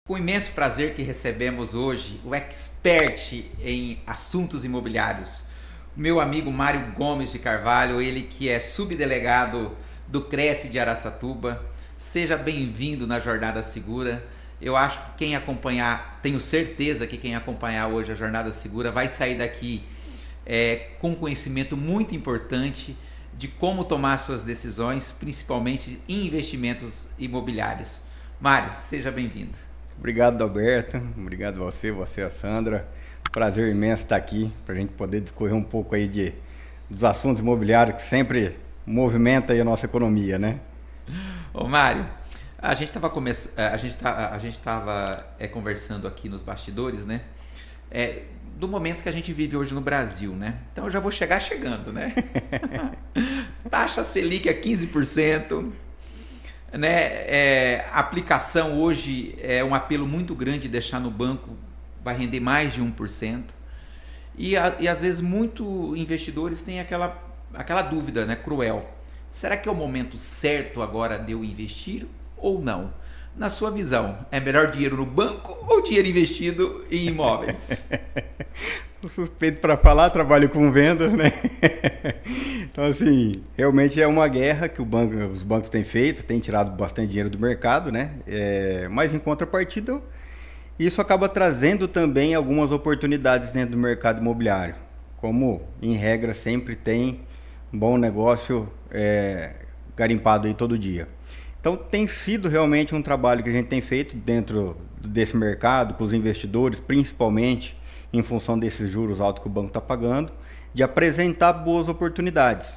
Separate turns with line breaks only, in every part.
Com imenso prazer que recebemos hoje o expert em assuntos imobiliários, o meu amigo Mário Gomes de Carvalho, ele que é subdelegado do Cresce de Araçatuba. Seja bem-vindo na Jornada Segura. Eu acho que quem acompanhar, tenho certeza que quem acompanhar hoje a Jornada Segura vai sair daqui com conhecimento muito importante de como tomar suas decisões, principalmente em investimentos imobiliários. Mário, seja bem-vindo.
Obrigado, Alberto. Obrigado você, a Sandra. Prazer imenso estar aqui para a gente poder discorrer um pouco aí dos assuntos imobiliários que sempre movimenta aí a nossa economia, né?
Ô Mário, a gente estava conversando aqui nos bastidores, né? Do momento que a gente vive hoje no Brasil, né? Então eu já vou chegando, né? Taxa Selic a 15%. Né? A aplicação hoje é um apelo muito grande, deixar no banco vai render mais de 1%. E às vezes muitos investidores têm aquela dúvida, né, cruel. Será que é o momento certo agora de eu investir ou não? Na sua visão, é melhor dinheiro no banco ou dinheiro investido em imóveis?
O suspeito para falar, trabalho com vendas, né? Então, assim, realmente é uma guerra que os bancos têm feito, têm tirado bastante dinheiro do mercado, né? Mas em contrapartida, isso acaba trazendo também algumas oportunidades dentro do mercado imobiliário. Como, em regra, sempre tem um bom negócio garimpado aí todo dia. Então, tem sido realmente um trabalho que a gente tem feito dentro desse mercado, com os investidores, principalmente em função desses juros altos que o banco está pagando, de apresentar boas oportunidades.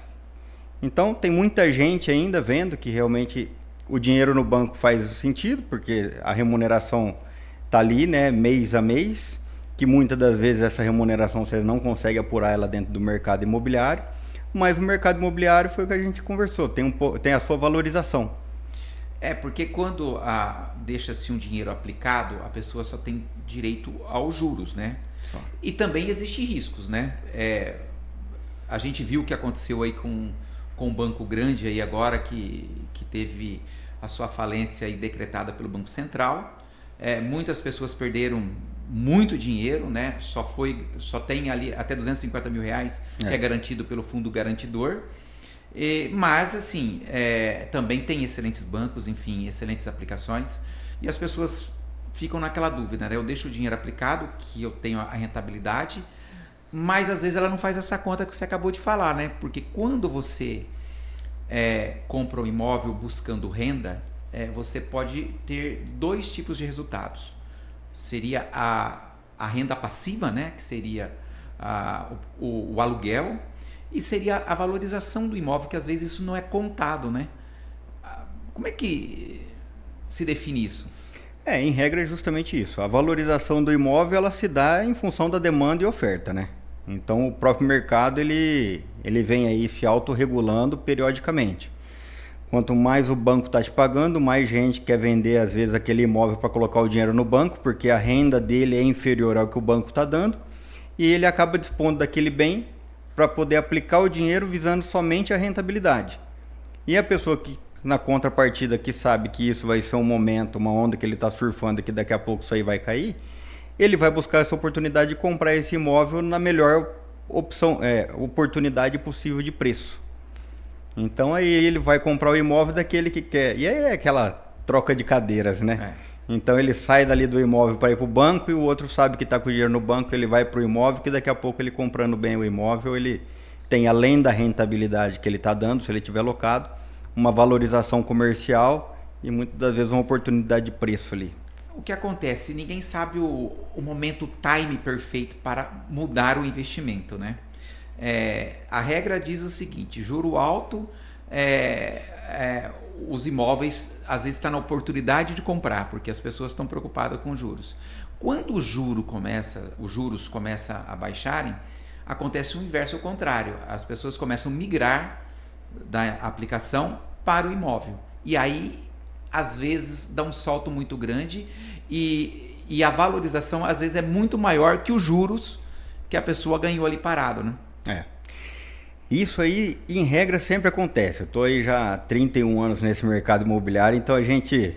Então, tem muita gente ainda vendo que realmente o dinheiro no banco faz sentido, porque a remuneração está ali, né, mês a mês, que muitas das vezes essa remuneração você não consegue apurar ela dentro do mercado imobiliário, mas o mercado imobiliário foi o que a gente conversou, tem a sua valorização.
Porque quando deixa-se um dinheiro aplicado, a pessoa só tem direito aos juros, né? Só. E também existem riscos, né? A gente viu o que aconteceu aí com um banco grande aí agora que teve a sua falência aí decretada pelo Banco Central. Muitas pessoas perderam muito dinheiro, né? Só tem ali até 250 mil reais que é garantido pelo fundo garantidor. Mas assim, também tem excelentes bancos, enfim, excelentes aplicações, e as pessoas ficam naquela dúvida, né? Eu deixo o dinheiro aplicado, que eu tenho a rentabilidade, mas às vezes ela não faz essa conta que você acabou de falar, né? Porque quando você compra um imóvel buscando renda, você pode ter dois tipos de resultados. Seria a renda passiva, né? Que seria o aluguel, e seria a valorização do imóvel, que às vezes isso não é contado, né? Como é que se define isso?
Em regra é justamente isso. A valorização do imóvel ela se dá em função da demanda e oferta, né? Então o próprio mercado ele vem aí se autorregulando periodicamente. Quanto mais o banco está te pagando, mais gente quer vender às vezes aquele imóvel para colocar o dinheiro no banco, porque a renda dele é inferior ao que o banco está dando, e ele acaba dispondo daquele bem para poder aplicar o dinheiro visando somente a rentabilidade. E a pessoa que, na contrapartida, que sabe que isso vai ser um momento, uma onda que ele está surfando e que daqui a pouco isso aí vai cair, ele vai buscar essa oportunidade de comprar esse imóvel na melhor oportunidade possível de preço. Então aí ele vai comprar o imóvel daquele que quer. E aí é aquela troca de cadeiras, né? Então ele sai dali do imóvel para ir para o banco, e o outro sabe que está com o dinheiro no banco, ele vai para o imóvel, que daqui a pouco ele comprando bem o imóvel, ele tem, além da rentabilidade que ele está dando, se ele tiver alocado, uma valorização comercial e muitas das vezes uma oportunidade de preço ali.
O que acontece? Ninguém sabe o momento, o time perfeito para mudar o investimento, né? A regra diz o seguinte: juro alto, os imóveis às vezes estão na oportunidade de comprar, porque as pessoas estão preocupadas com juros. Quando os juros começam a baixarem, acontece o inverso, ao contrário. As pessoas começam a migrar da aplicação para o imóvel. E aí, às vezes, dá um salto muito grande e a valorização, às vezes, é muito maior que os juros que a pessoa ganhou ali parado, né?
Isso aí, em regra, sempre acontece. Eu estou aí já há 31 anos nesse mercado imobiliário, então a gente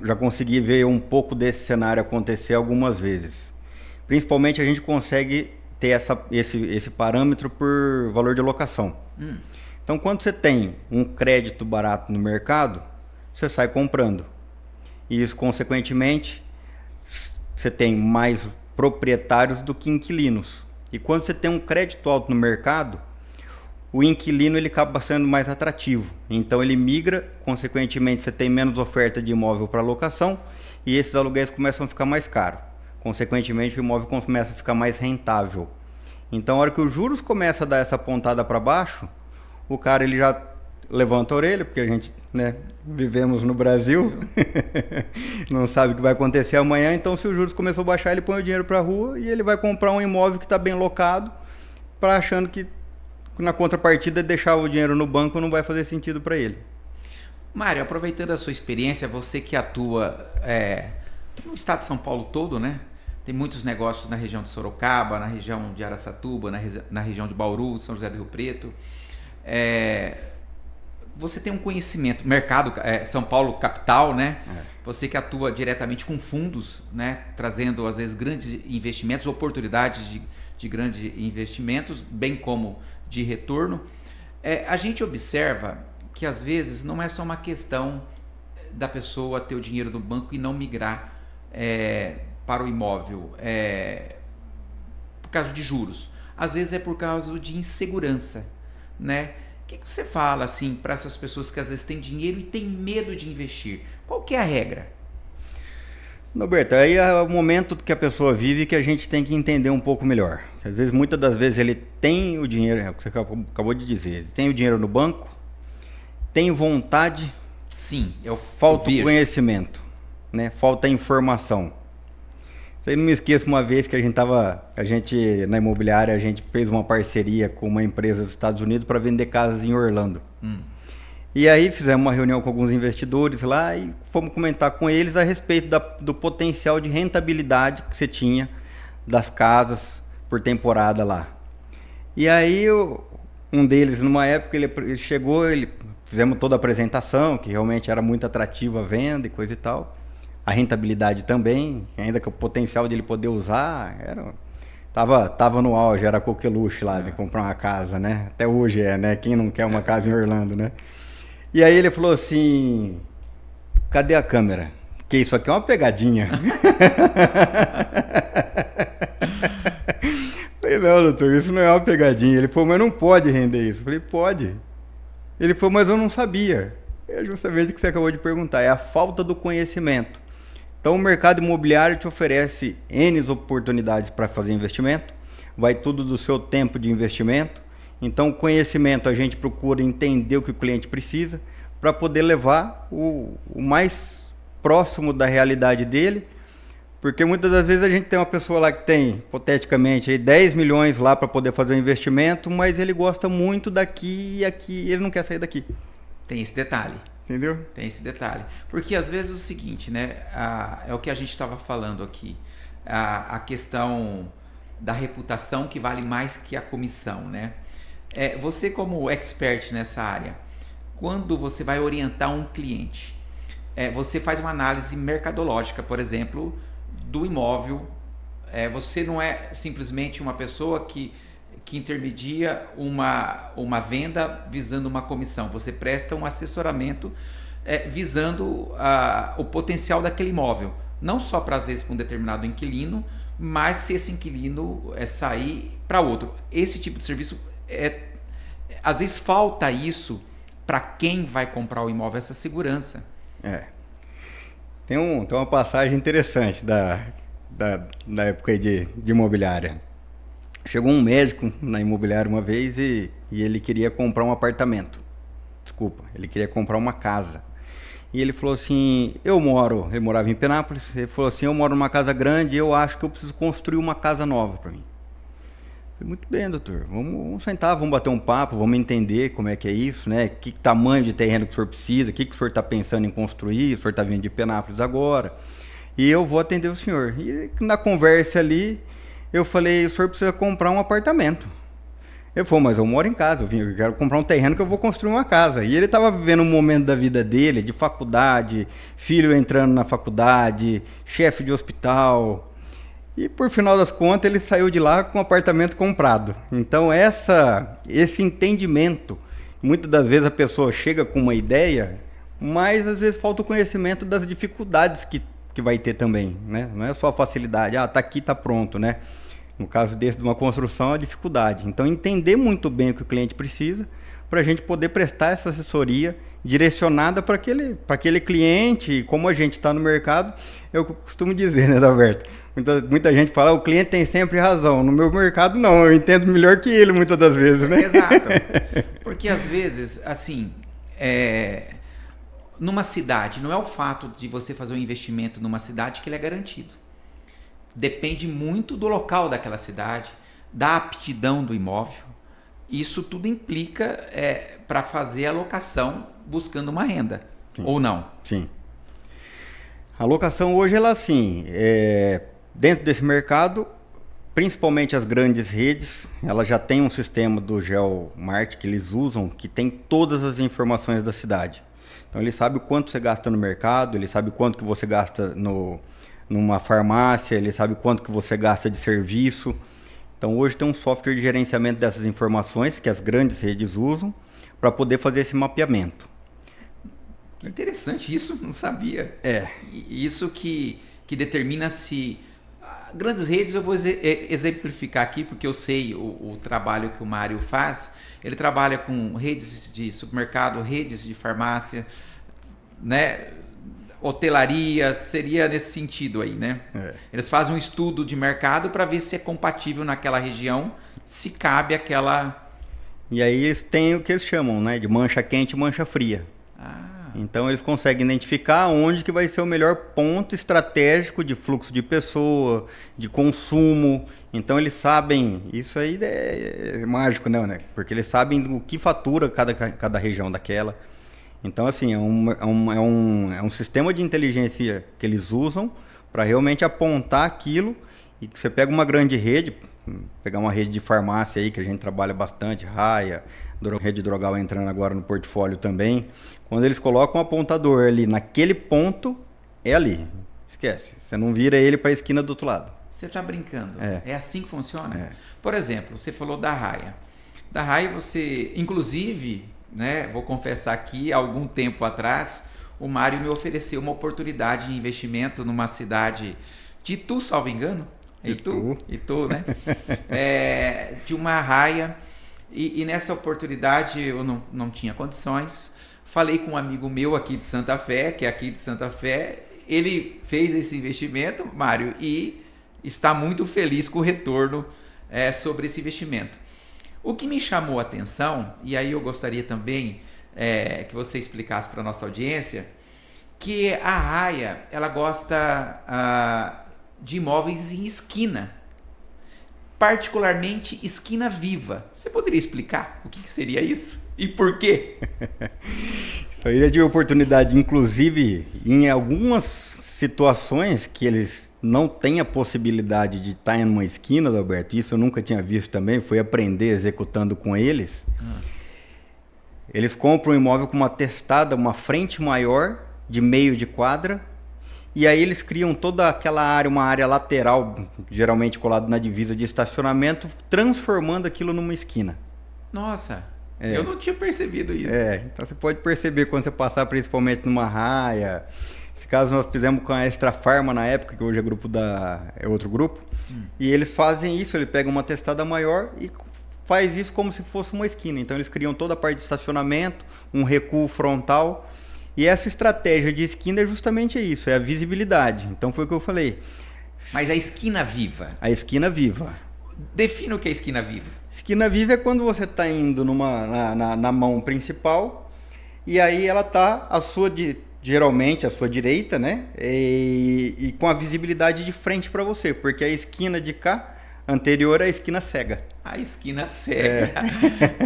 já consegui ver um pouco desse cenário acontecer algumas vezes. Principalmente a gente consegue ter esse parâmetro por valor de locação. Então, quando você tem um crédito barato no mercado, você sai comprando. E isso, consequentemente, você tem mais proprietários do que inquilinos. E quando você tem um crédito alto no mercado, o inquilino ele acaba sendo mais atrativo. Então ele migra, consequentemente você tem menos oferta de imóvel para locação e esses aluguéis começam a ficar mais caros. Consequentemente o imóvel começa a ficar mais rentável. Então a hora que os juros começam a dar essa pontada para baixo, o cara ele já levanta a orelha, porque a gente, né, vivemos no Brasil, não sabe o que vai acontecer amanhã, então se os juros começam a baixar, ele põe o dinheiro para a rua e ele vai comprar um imóvel que está bem locado, achando que na contrapartida deixar o dinheiro no banco não vai fazer sentido para ele.
Mário, aproveitando a sua experiência, você que atua no estado de São Paulo todo, né? Tem muitos negócios na região de Sorocaba, na região de Araçatuba, na região de Bauru, São José do Rio Preto. Você tem um conhecimento, mercado, São Paulo capital, né? Você que atua diretamente com fundos, né? Trazendo às vezes grandes investimentos, oportunidades de grandes investimentos, bem como de retorno. A gente observa que às vezes não é só uma questão da pessoa ter o dinheiro do banco e não migrar para o imóvel por causa de juros. Às vezes é por causa de insegurança, né? O que você fala assim para essas pessoas que às vezes têm dinheiro e têm medo de investir? Qual que é a regra?
Norberto, aí é o momento que a pessoa vive que a gente tem que entender um pouco melhor. Às vezes, muitas das vezes ele tem o dinheiro, é o que você acabou de dizer, ele tem o dinheiro no banco, tem vontade,
sim,
falta o conhecimento, né? Falta informação. Isso aí não me esqueço uma vez que a gente na imobiliária, a gente fez uma parceria com uma empresa dos Estados Unidos para vender casas em Orlando. E aí fizemos uma reunião com alguns investidores lá e fomos comentar com eles a respeito do potencial de rentabilidade que você tinha das casas por temporada lá. E aí um deles, numa época, ele chegou, fizemos toda a apresentação, que realmente era muito atrativa a venda e coisa e tal. A rentabilidade também, ainda que o potencial de ele poder usar, tava no auge, era coqueluche lá de comprar uma casa, né? Até hoje né? Quem não quer uma casa em Orlando, né? E aí ele falou assim, cadê a câmera? Porque isso aqui é uma pegadinha. Falei, não, doutor, isso não é uma pegadinha. Ele falou, mas não pode render isso. Eu falei, pode. Ele falou, mas eu não sabia. É justamente o que você acabou de perguntar, é a falta do conhecimento. Então o mercado imobiliário te oferece N oportunidades para fazer investimento, vai tudo do seu tempo de investimento. Então, o conhecimento, a gente procura entender o que o cliente precisa para poder levar o mais próximo da realidade dele, porque muitas das vezes a gente tem uma pessoa lá que tem, hipoteticamente, 10 milhões lá para poder fazer um investimento, mas ele gosta muito daqui e aqui, ele não quer sair daqui.
Tem esse detalhe.
Entendeu?
Tem esse detalhe. Porque às vezes é o seguinte, né? É o que a gente estava falando aqui. A questão da reputação que vale mais que a comissão, né? Você como expert nessa área, quando você vai orientar um cliente, você faz uma análise mercadológica, por exemplo, do imóvel. Você não é simplesmente uma pessoa que intermedia uma venda visando uma comissão. Você presta um assessoramento visando o potencial daquele imóvel. Não só para, às vezes, para um determinado inquilino, mas se esse inquilino sair para outro. Esse tipo de serviço, às vezes falta isso para quem vai comprar o imóvel, essa segurança.
Tem uma passagem interessante da época aí de imobiliária. Chegou um médico na imobiliária uma vez e ele queria comprar um apartamento. Desculpa, ele queria comprar uma casa. E ele falou assim, ele morava em Penápolis, ele falou assim, eu moro numa casa grande e eu acho que eu preciso construir uma casa nova para mim. Eu falei, muito bem, doutor, vamos sentar, vamos bater um papo, vamos entender como é que é isso, né? Que tamanho de terreno que o senhor precisa, o que o senhor está pensando em construir, o senhor está vindo de Penápolis agora. E eu vou atender o senhor. E na conversa ali, eu falei, o senhor precisa comprar um apartamento. Ele falou, mas eu moro em casa, eu quero comprar um terreno que eu vou construir uma casa. E ele estava vivendo um momento da vida dele, de faculdade, filho entrando na faculdade, chefe de hospital. E por final das contas ele saiu de lá com um apartamento comprado. Então esse entendimento, muitas das vezes a pessoa chega com uma ideia, mas às vezes falta o conhecimento das dificuldades que vai ter também, né? Não é só a facilidade, tá aqui, tá pronto, né? No caso de uma construção, a dificuldade. Então, entender muito bem o que o cliente precisa para a gente poder prestar essa assessoria direcionada para aquele cliente. E como a gente está no mercado, é o que eu costumo dizer, né, Adalberto? Muita gente fala, o cliente tem sempre razão. No meu mercado, não. Eu entendo melhor que ele, muitas das vezes, né?
Exato. Porque, às vezes, assim, numa cidade, não é o fato de você fazer um investimento numa cidade que ele é garantido. Depende muito do local daquela cidade, da aptidão do imóvel. Isso tudo implica para fazer a locação buscando uma renda, sim, ou não?
Sim. A locação hoje, ela assim, dentro desse mercado, principalmente as grandes redes, ela já tem um sistema do GeoMart que eles usam, que tem todas as informações da cidade. Então ele sabe o quanto você gasta no mercado, ele sabe quanto que você gasta numa farmácia, ele sabe quanto que você gasta de serviço. Então hoje tem um software de gerenciamento dessas informações que as grandes redes usam para poder fazer esse mapeamento.
Que interessante, isso não sabia. Isso que determina se... Grandes redes, eu vou exemplificar aqui, porque eu sei o trabalho que o Mário faz. Ele trabalha com redes de supermercado, redes de farmácia, né? Hotelaria, seria nesse sentido aí, né? Eles fazem um estudo de mercado para ver se é compatível naquela região, se cabe aquela...
E aí eles têm o que eles chamam, né, de mancha quente e mancha fria. Então eles conseguem identificar onde que vai ser o melhor ponto estratégico de fluxo de pessoa, de consumo. Então eles sabem, isso aí é mágico, né? Porque eles sabem o que fatura cada região daquela. Então, assim, é um sistema de inteligência que eles usam para realmente apontar aquilo. E que você pega uma grande rede, pegar uma rede de farmácia aí, que a gente trabalha bastante, Raia, rede Drogal entrando agora no portfólio também. Quando eles colocam um apontador ali naquele ponto, é ali. Esquece, você não vira ele para a esquina do outro lado.
Você está brincando? É assim que funciona? Por exemplo, você falou da Raia. Da Raia você, inclusive... né, vou confessar aqui, há algum tempo atrás, o Mário me ofereceu uma oportunidade de investimento numa cidade de Itu, salvo engano. Itu, né? De uma Raia. E nessa oportunidade eu não tinha condições. Falei com um amigo meu aqui de Santa Fé, que é aqui de Santa Fé. Ele fez esse investimento, Mário, e está muito feliz com o retorno sobre esse investimento. O que me chamou a atenção, e aí eu gostaria também que você explicasse para a nossa audiência, que a Raia, ela gosta de imóveis em esquina, particularmente esquina viva. Você poderia explicar o que seria isso e por quê?
Isso aí eu tive oportunidade, inclusive, em algumas situações que eles não têm a possibilidade de estar em uma esquina, Adalberto. Isso eu nunca tinha visto também, fui aprender executando com eles. Eles compram um imóvel com uma testada, uma frente maior, de meio de quadra, e aí eles criam toda aquela área, uma área lateral, geralmente colado na divisa de estacionamento, transformando aquilo numa esquina.
Nossa, eu não tinha percebido isso.
Então você pode perceber quando você passar principalmente numa Raia. Esse caso nós fizemos com a Extra Farma na época, que hoje é outro grupo, e eles fazem isso, ele pega uma testada maior e faz isso como se fosse uma esquina. Então eles criam toda a parte de estacionamento, um recuo frontal, e essa estratégia de esquina é justamente isso, é a visibilidade. Então foi o que eu falei.
Mas a esquina viva?
A esquina viva.
Defina o que é esquina viva.
Esquina viva é quando você está indo na mão principal, e aí ela está geralmente à sua direita, né? E com a visibilidade de frente para você, porque a esquina de cá anterior é a esquina cega.
A esquina cega.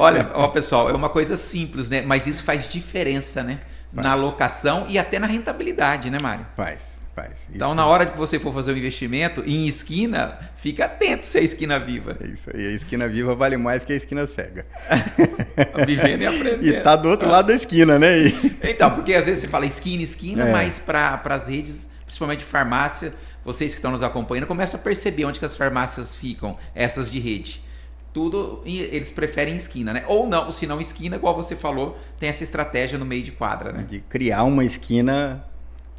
Olha, pessoal, é uma coisa simples, né? Mas isso faz diferença, né? Na locação e até na rentabilidade, né, Mário?
Faz. Faz.
Então, na hora que você for fazer um investimento em esquina, fica atento se é esquina viva.
É isso aí, a esquina viva vale mais que a esquina cega.
Vivendo e aprendendo.
E tá do outro lado da esquina, né?
Então, porque às vezes você fala esquina, mas para as redes, principalmente farmácia, vocês que estão nos acompanhando, começam a perceber onde que as farmácias ficam, essas de rede. Tudo, eles preferem esquina, né? Ou não, se não esquina, igual você falou, tem essa estratégia no meio de quadra, né?
De criar uma esquina,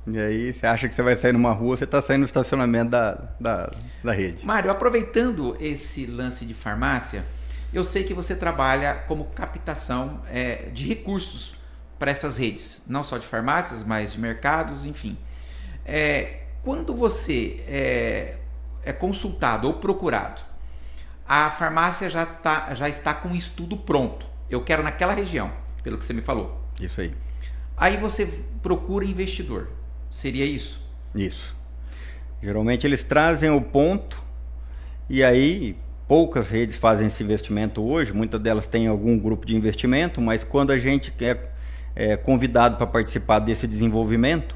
e aí você acha que você vai sair numa rua, você está saindo no estacionamento da rede.
Mário, aproveitando esse lance de farmácia, eu sei que você trabalha como captação de recursos para essas redes, não só de farmácias, mas de mercados, enfim. Quando você é consultado ou procurado, a farmácia já está com o estudo pronto. Eu quero naquela região, pelo que você me falou.
Isso aí.
Aí você procura investidor. Seria isso?
Isso. Geralmente eles trazem o ponto e aí poucas redes fazem esse investimento hoje. Muitas delas têm algum grupo de investimento, mas quando a gente é convidado para participar desse desenvolvimento,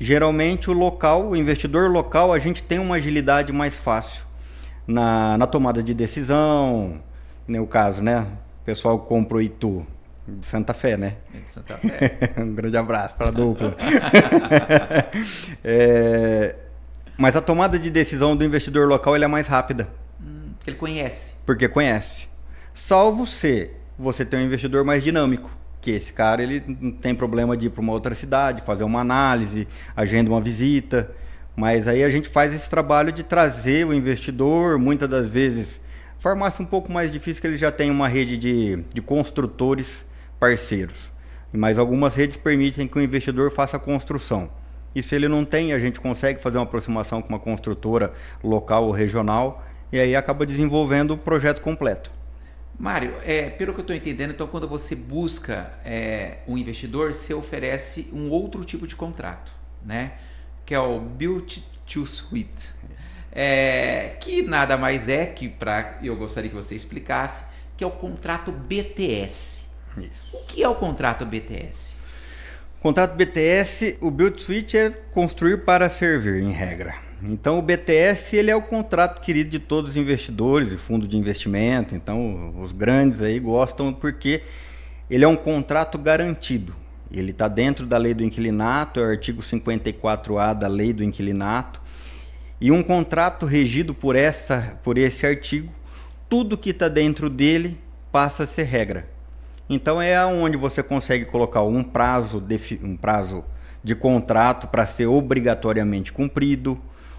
geralmente o investidor local, a gente tem uma agilidade mais fácil na tomada de decisão, no caso, né? O pessoal compra o Itu de Santa Fé, né?
De Santa Fé.
Um grande abraço para a dupla. Mas a tomada de decisão do investidor local ele é mais rápida.
Porque ele conhece.
Porque conhece. Salvo você ter um investidor mais dinâmico. Que esse cara ele não tem problema de ir para uma outra cidade, fazer uma análise, agenda uma visita. Mas aí a gente faz esse trabalho de trazer o investidor, muitas das vezes, farmácia um pouco mais difícil, que ele já tem uma rede de construtores parceiros. Mas algumas redes permitem que o investidor faça a construção. E se ele não tem, a gente consegue fazer uma aproximação com uma construtora local ou regional, e aí acaba desenvolvendo o projeto completo.
Mário, pelo que eu estou entendendo, então quando você busca um investidor, você oferece um outro tipo de contrato, né? Que é o Build to Suit, que nada mais é que, eu gostaria que você explicasse, que é o contrato BTS.
Isso.
O que é o contrato BTS?
O contrato BTS, o Build to Suit é construir para servir, em regra. Então o BTS ele é o contrato querido de todos os investidores e fundos de investimento. Então os grandes aí gostam porque ele é um contrato garantido. Ele está dentro da lei do inquilinato, é o artigo 54A da lei do inquilinato. E um contrato regido por esse artigo, tudo que está dentro dele passa a ser regra. Então é onde você consegue colocar um prazo de contrato para ser obrigatoriamente cumprido,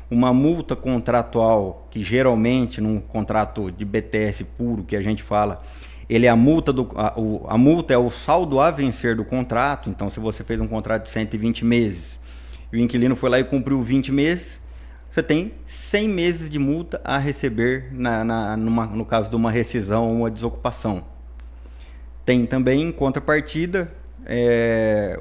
uma multa contratual que geralmente num contrato de BTS puro que a gente fala, ele é a multa é o saldo a vencer do contrato. Então se você fez um contrato de 120 meses e o inquilino foi lá e cumpriu 20 meses, você tem 100 meses de multa a receber no caso de uma rescisão ou uma desocupação. Tem também em contrapartida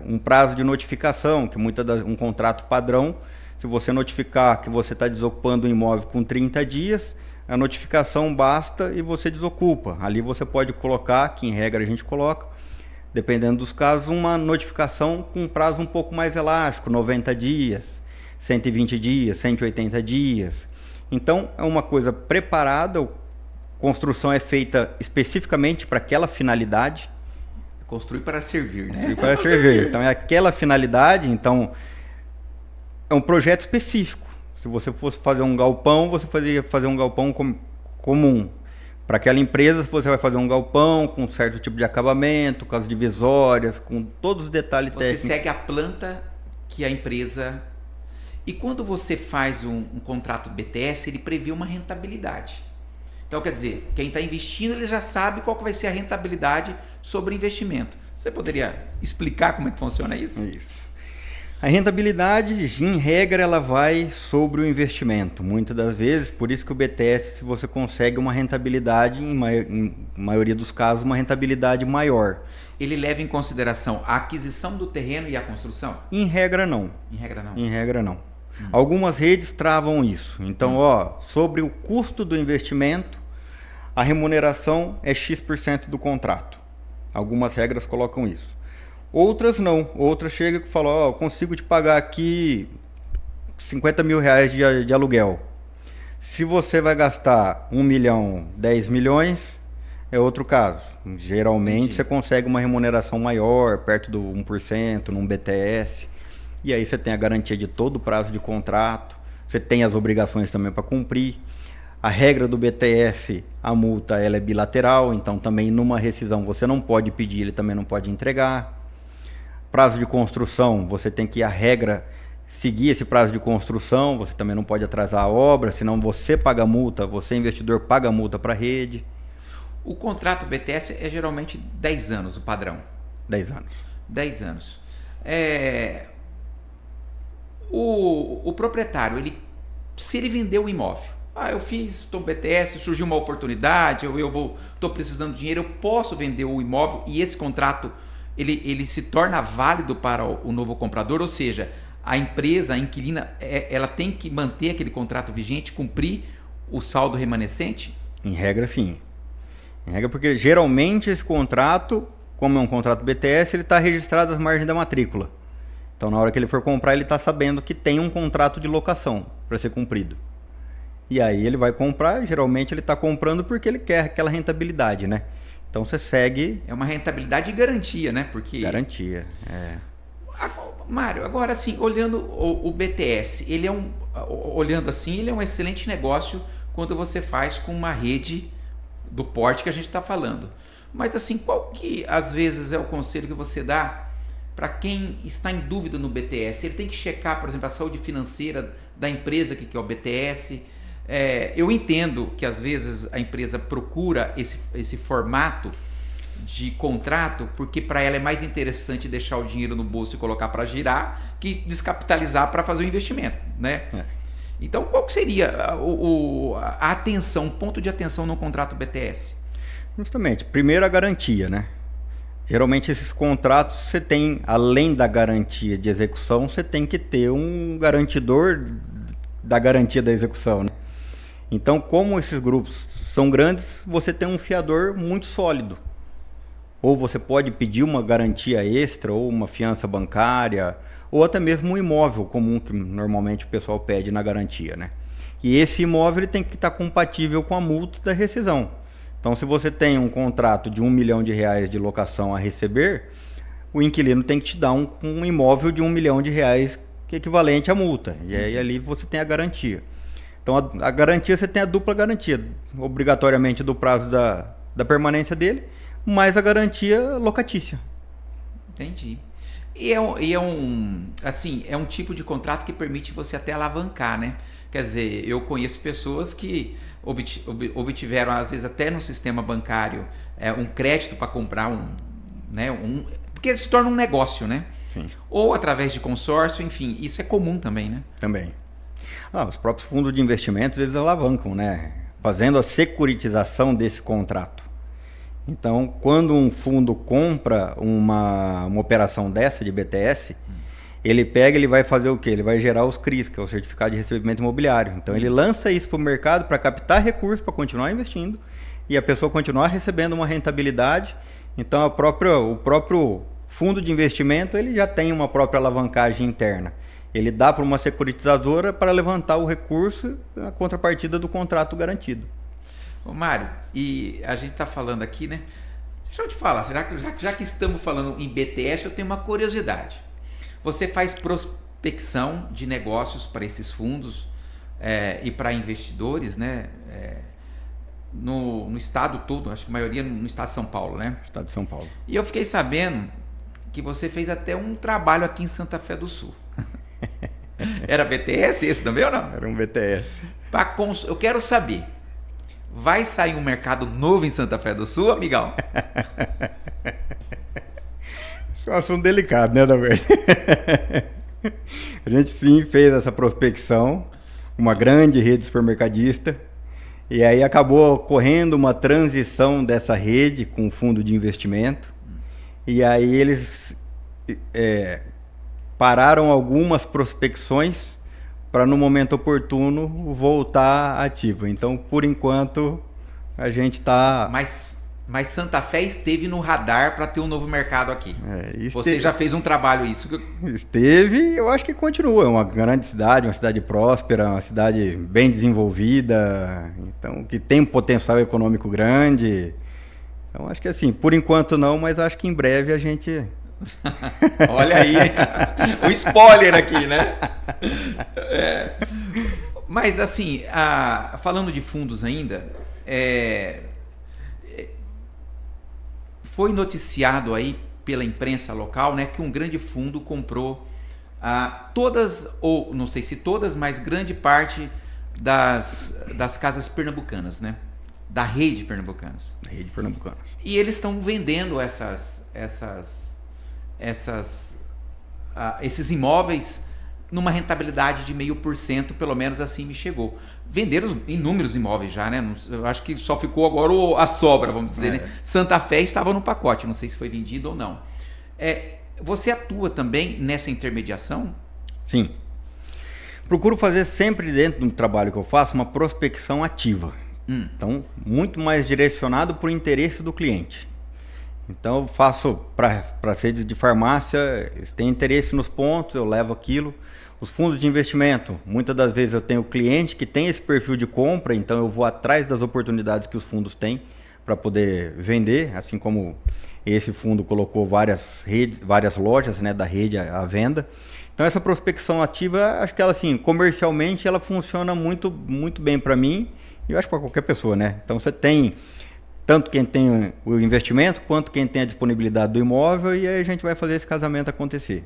um prazo de notificação, que um contrato padrão, se você notificar que você está desocupando o imóvel com 30 dias, a notificação basta e você desocupa. Ali você pode colocar, que em regra a gente coloca, dependendo dos casos, uma notificação com um prazo um pouco mais elástico, 90 dias, 120 dias, 180 dias. Então é uma coisa preparada, a construção é feita especificamente para aquela finalidade.
Construir para servir, né?
Construir para servir. Então é aquela finalidade, então é um projeto específico. Se você fosse fazer um galpão, você poderia fazer um galpão comum. Para aquela empresa, você vai fazer um galpão com um certo tipo de acabamento, com as divisórias, com todos os detalhes técnicos.
Você segue a planta que a empresa... E quando você faz um contrato BTS, ele prevê uma rentabilidade. Então, quer dizer, quem está investindo, ele já sabe qual que vai ser a rentabilidade sobre o investimento. Você poderia explicar como é que funciona isso?
Isso. A rentabilidade, em regra, ela vai sobre o investimento. Muitas das vezes, por isso que o BTS, se você consegue uma rentabilidade, em maioria dos casos, uma rentabilidade maior.
Ele leva em consideração a aquisição do terreno e a construção?
Em regra, não.
Em regra, não?
Em regra, não. Algumas redes travam isso. Então, sobre o custo do investimento, a remuneração é X% do contrato. Algumas regras colocam isso. Outras não. Outras chegam e falam, eu consigo te pagar aqui 50 mil reais de aluguel. Se você vai gastar 1 milhão, 10 milhões, é outro caso. Geralmente
Entendi.
você consegue uma remuneração maior, perto do 1%, num BTS. E aí você tem a garantia de todo o prazo de contrato. Você tem as obrigações também para cumprir. A regra do BTS, a multa ela é bilateral, então também numa rescisão você não pode pedir, ele também não pode entregar. Prazo de construção, você tem que, a regra, seguir esse prazo de construção, você também não pode atrasar a obra, senão você paga a multa, você investidor paga a multa para a rede.
O contrato BTS é geralmente 10 anos, o padrão.
10 anos.
10 anos. O proprietário, se ele vender o imóvel, eu estou no BTS, surgiu uma oportunidade, estou precisando de dinheiro, eu posso vender o imóvel e esse contrato ele se torna válido para o novo comprador, ou seja, a empresa, a inquilina, ela tem que manter aquele contrato vigente, cumprir o saldo remanescente?
Em regra, sim. Em regra, porque geralmente esse contrato, como é um contrato BTS, ele está registrado às margens da matrícula. Então, na hora que ele for comprar, ele está sabendo que tem um contrato de locação para ser cumprido. E aí ele vai comprar, geralmente ele está comprando porque ele quer aquela rentabilidade, né? Então você segue...
É uma rentabilidade e garantia, né? Porque...
Garantia,
Mário, agora assim, olhando o BTS, olhando assim, ele é um excelente negócio quando você faz com uma rede do porte que a gente está falando. Mas assim, qual que às vezes é o conselho que você dá para quem está em dúvida no BTS? Ele tem que checar, por exemplo, a saúde financeira da empresa que é o BTS. Eu entendo que às vezes a empresa procura esse formato de contrato porque para ela é mais interessante deixar o dinheiro no bolso e colocar para girar que descapitalizar para fazer o investimento, né? Então, qual que seria a atenção, ponto de atenção no contrato BTS?
Justamente, primeiro a garantia, né? Geralmente esses contratos você tem, além da garantia de execução, você tem que ter um garantidor da garantia da execução, né? Então, como esses grupos são grandes, você tem um fiador muito sólido. Ou você pode pedir uma garantia extra, ou uma fiança bancária, ou até mesmo um imóvel comum que normalmente o pessoal pede na garantia, né? E esse imóvel ele tem que estar compatível com a multa da rescisão. Então, se você tem um contrato de 1 milhão de reais de locação a receber, o inquilino tem que te dar um imóvel de 1 milhão de reais que é equivalente à multa. E aí ali você tem a garantia. Então, a garantia, você tem a dupla garantia, obrigatoriamente do prazo da permanência dele, mais a garantia locatícia.
Entendi. E é um tipo de contrato que permite você até alavancar, né? Quer dizer, eu conheço pessoas que obtiveram, às vezes até no sistema bancário, um crédito para comprar porque se torna um negócio, né?
Sim.
Ou através de consórcio, enfim, isso é comum também, né?
Também. Os próprios fundos de investimentos, eles alavancam, né? Fazendo a securitização desse contrato. Então, quando um fundo compra uma operação dessa de BTS, ele vai fazer o quê? Ele vai gerar os CRIs, que é o Certificado de Recebimento Imobiliário. Então, ele lança isso para o mercado para captar recursos, para continuar investindo e a pessoa continuar recebendo uma rentabilidade. Então, o próprio fundo de investimento ele já tem uma própria alavancagem interna. Ele dá para uma securitizadora para levantar o recurso na contrapartida do contrato garantido.
Ô Mário, e a gente está falando aqui, né? Deixa eu te falar, já que estamos falando em BTS, eu tenho uma curiosidade. Você faz prospecção de negócios para esses fundos e para investidores, né? No estado todo, acho que a maioria no estado de São Paulo, né?
Estado de São Paulo.
E eu fiquei sabendo que você fez até um trabalho aqui em Santa Fé do Sul. Era BTS esse também ou não?
Era um BTS.
Eu quero saber, vai sair um mercado novo em Santa Fé do Sul, amigão?
Isso é um assunto delicado, né, Davi? A gente sim fez essa prospecção, uma grande rede supermercadista, e aí acabou ocorrendo uma transição dessa rede com o fundo de investimento, e aí eles pararam algumas prospecções para no momento oportuno voltar ativo. Então, por enquanto, a gente está...
Mas Mas Santa Fé esteve no radar para ter um novo mercado aqui. Você já fez um trabalho isso?
Esteve, eu acho que continua. É uma grande cidade, uma cidade próspera, uma cidade bem desenvolvida, então que tem um potencial econômico grande. Então acho que assim, por enquanto não, mas acho que em breve a gente...
Olha aí, o spoiler aqui, né? Mas assim, falando de fundos ainda, foi noticiado aí pela imprensa local, né, que um grande fundo comprou todas, ou não sei se todas, mas grande parte das casas pernambucanas, né? Da rede pernambucanas.
Da rede pernambucanas.
E eles estão vendendo esses imóveis numa rentabilidade de 0,5%, pelo menos assim me chegou. Venderam inúmeros imóveis já, né? Eu acho que só ficou agora a sobra, vamos dizer, né? Santa Fé estava no pacote, não sei se foi vendido ou não. Você atua também nessa intermediação?
Sim. Procuro fazer sempre dentro do trabalho que eu faço uma prospecção ativa. Então, muito mais direcionado para o interesse do cliente. Então, eu faço para as redes de farmácia, eles têm interesse nos pontos, eu levo aquilo. Os fundos de investimento, muitas das vezes eu tenho cliente que tem esse perfil de compra, então eu vou atrás das oportunidades que os fundos têm para poder vender, assim como esse fundo colocou várias lojas, né, da rede à venda. Então essa prospecção ativa, acho que ela assim, comercialmente ela funciona muito, muito bem para mim e eu acho para qualquer pessoa, né? Então você tem tanto quem tem o investimento quanto quem tem a disponibilidade do imóvel e aí a gente vai fazer esse casamento acontecer.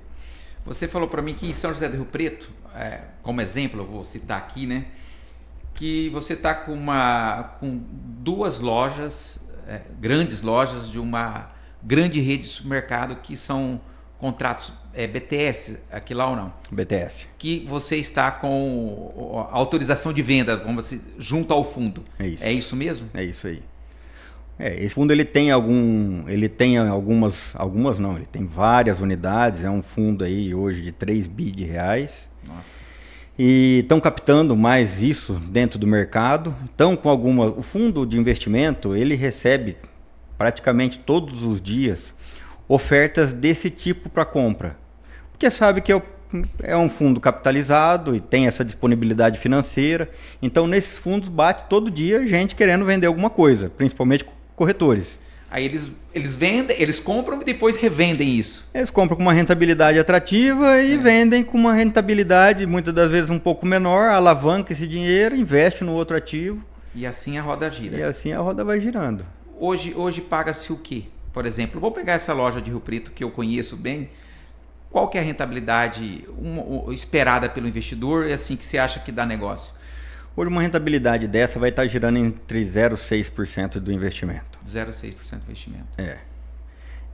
Você falou para mim que em São José do Rio Preto, como exemplo, eu vou citar aqui, né, que você está com duas lojas, grandes lojas de uma grande rede de supermercado que são contratos BTS, aqui lá ou não?
BTS.
Que você está com a autorização de venda, vamos dizer, junto ao fundo.
É isso.
É isso mesmo?
É isso aí. Esse fundo ele tem várias unidades, é um fundo aí hoje de 3 bi de reais.
Nossa.
E estão captando mais isso dentro do mercado. Então, o fundo de investimento, ele recebe praticamente todos os dias ofertas desse tipo para compra. Porque sabe que é um fundo capitalizado e tem essa disponibilidade financeira. Então, nesses fundos bate todo dia gente querendo vender alguma coisa, principalmente corretores.
Aí eles vendem, eles compram e depois revendem isso.
Eles compram com uma rentabilidade atrativa e vendem com uma rentabilidade, muitas das vezes um pouco menor, alavanca esse dinheiro, investe no outro ativo.
E assim a roda gira.
E assim a roda vai girando.
Hoje paga-se o quê? Por exemplo, vou pegar essa loja de Rio Preto que eu conheço bem. Qual que é a rentabilidade esperada pelo investidor e assim que você acha que dá negócio?
Hoje uma rentabilidade dessa vai estar girando entre 0,6% do investimento.
0,6% do investimento.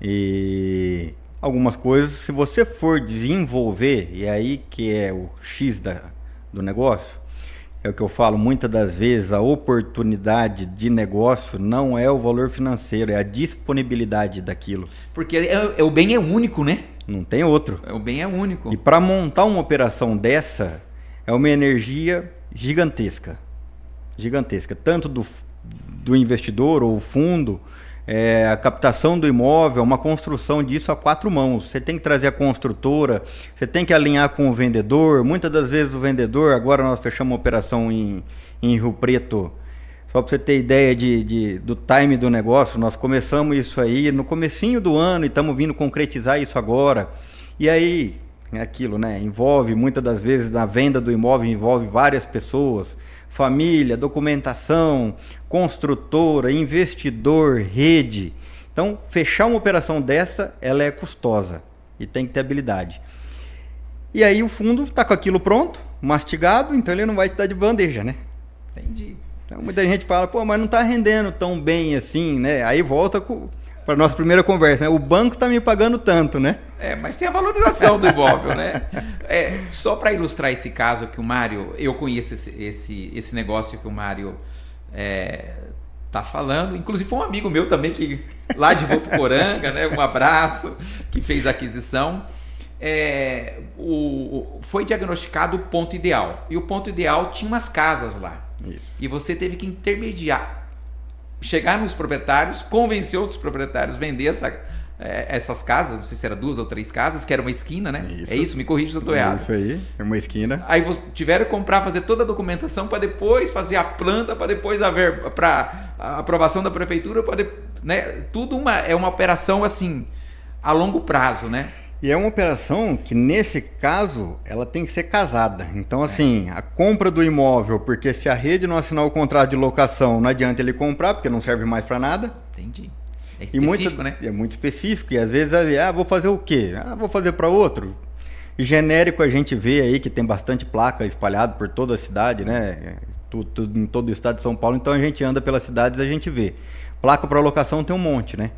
E algumas coisas, se você for desenvolver, e aí que é o X do negócio, é o que eu falo muitas das vezes, a oportunidade de negócio não é o valor financeiro, é a disponibilidade daquilo.
Porque o bem é único, né?
Não tem outro.
O bem é único.
E para montar uma operação dessa, é uma energia gigantesca. Gigantesca. Tanto do investidor ou fundo, a captação do imóvel, uma construção disso a 4 mãos. Você tem que trazer a construtora, você tem que alinhar com o vendedor. Muitas das vezes o vendedor, agora nós fechamos uma operação em Rio Preto, só para você ter ideia do time do negócio, nós começamos isso aí no comecinho do ano e estamos vindo concretizar isso agora. E aí, é aquilo, né? Envolve, muitas das vezes, na venda do imóvel, envolve várias pessoas, família, documentação, construtora, investidor, rede. Então, fechar uma operação dessa, ela é custosa e tem que ter habilidade. E aí o fundo está com aquilo pronto, mastigado, então ele não vai te dar de bandeja, né?
Entendi.
Então, muita gente fala, mas não está rendendo tão bem assim, né? Aí volta para a nossa primeira conversa, né? O banco está me pagando tanto, né?
Mas tem a valorização do imóvel, né? Só para ilustrar esse caso que o Mário, eu conheço esse negócio que o Mário tá falando, inclusive foi um amigo meu também, que lá de Votuporanga, né? Um abraço, que fez a aquisição. Foi diagnosticado o ponto ideal, e o ponto ideal tinha umas casas lá.
Isso.
E você teve que intermediar. chegar nos proprietários, convencer outros proprietários a vender essas casas, não sei se era 2 ou 3 casas, que era uma esquina, né?
Isso.
É isso, me corrija se eu estou errado.
Isso aí, é uma esquina.
Aí tiveram que comprar, fazer toda a documentação para depois fazer a planta, para depois haver para a aprovação da prefeitura, né? Tudo é uma operação assim a longo prazo, né?
E é uma operação que, nesse caso, ela tem que ser casada. Então, assim, a compra do imóvel, porque se a rede não assinar o contrato de locação, não adianta ele comprar, porque não serve mais para nada.
Entendi. É específico, né?
É muito específico. E às vezes, vou fazer o quê? Vou fazer para outro. E genérico a gente vê aí que tem bastante placa espalhada por toda a cidade, né? Tudo, em todo o estado de São Paulo. Então a gente anda pelas cidades e a gente vê. Placa para locação tem um monte, né?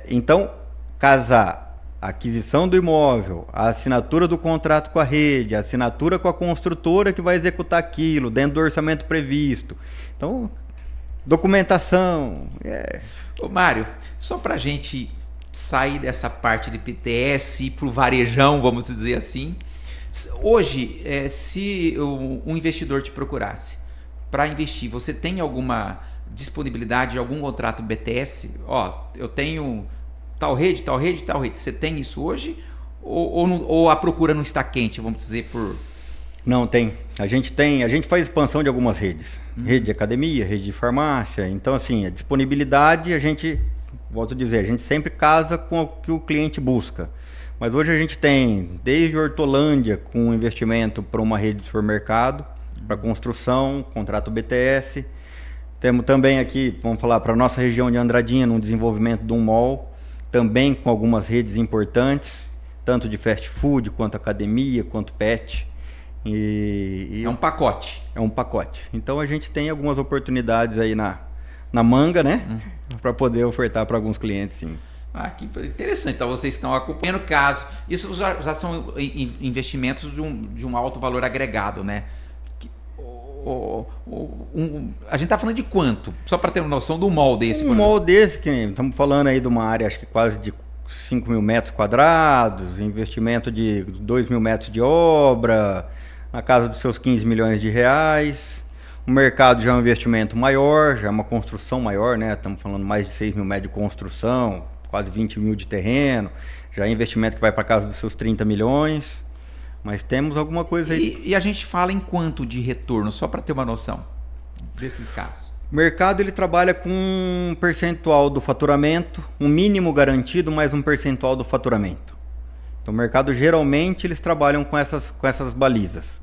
Então, casar a aquisição do imóvel, a assinatura do contrato com a rede, a assinatura com a construtora que vai executar aquilo, dentro do orçamento previsto. Então, documentação.
Ô Mário, só para a gente sair dessa parte de PTS e ir para o varejão, vamos dizer assim. Hoje, se um investidor te procurasse para investir, você tem alguma disponibilidade de algum contrato BTS? Eu tenho tal rede, tal rede, tal rede. Você tem isso hoje? Ou a procura não está quente, vamos dizer, por...
Não, tem. A gente faz expansão de algumas redes. Rede de academia, rede de farmácia. Então, assim, a disponibilidade, volto a dizer, a gente sempre casa com o que o cliente busca. Mas hoje a gente tem, desde Hortolândia, com investimento para uma rede de supermercado, para construção, contrato BTS. Temos também aqui, vamos falar, para a nossa região de Andradina, no desenvolvimento de um mall, também com algumas redes importantes, tanto de fast food, quanto academia, quanto pet.
É um pacote.
É um pacote. Então a gente tem algumas oportunidades aí na manga, né? Para poder ofertar para alguns clientes, sim.
Que interessante. Então vocês estão acompanhando o caso. Isso já são investimentos de um alto valor agregado, né? A gente está falando de quanto? Só para ter uma noção do mall desse.
Um mall desse, que estamos falando aí de uma área, acho que quase de 5 mil metros quadrados, investimento de 2 mil metros de obra, na casa dos seus 15 milhões de reais. O mercado já é um investimento maior, já é uma construção maior, né? Estamos falando mais de 6 mil metros de construção, quase 20 mil de terreno, já é investimento que vai para casa dos seus 30 milhões. Mas temos alguma coisa aí.
E a gente fala em quanto de retorno, só para ter uma noção desses casos?
O mercado ele trabalha com um percentual do faturamento, um mínimo garantido mais um percentual do faturamento. Então o mercado geralmente eles trabalham com essas balizas.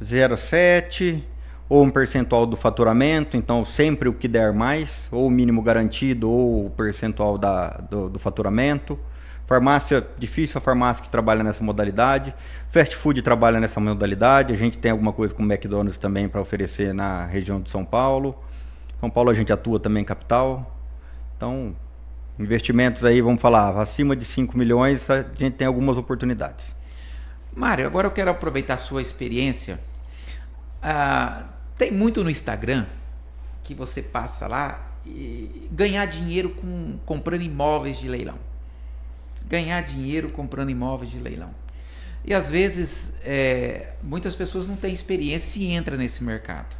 0,7 ou um percentual do faturamento, então sempre o que der mais, ou o mínimo garantido ou o percentual do faturamento. Farmácia, difícil a farmácia que trabalha nessa modalidade. Fast food trabalha nessa modalidade. A gente tem alguma coisa com o McDonald's também para oferecer na região de São Paulo. São Paulo a gente atua também em capital. Então, investimentos aí, vamos falar, acima de 5 milhões, a gente tem algumas oportunidades.
Mário, agora eu quero aproveitar a sua experiência. Tem muito no Instagram que você passa lá e ganhar dinheiro comprando imóveis de leilão. Ganhar dinheiro comprando imóveis de leilão. E às vezes muitas pessoas não têm experiência e entram nesse mercado.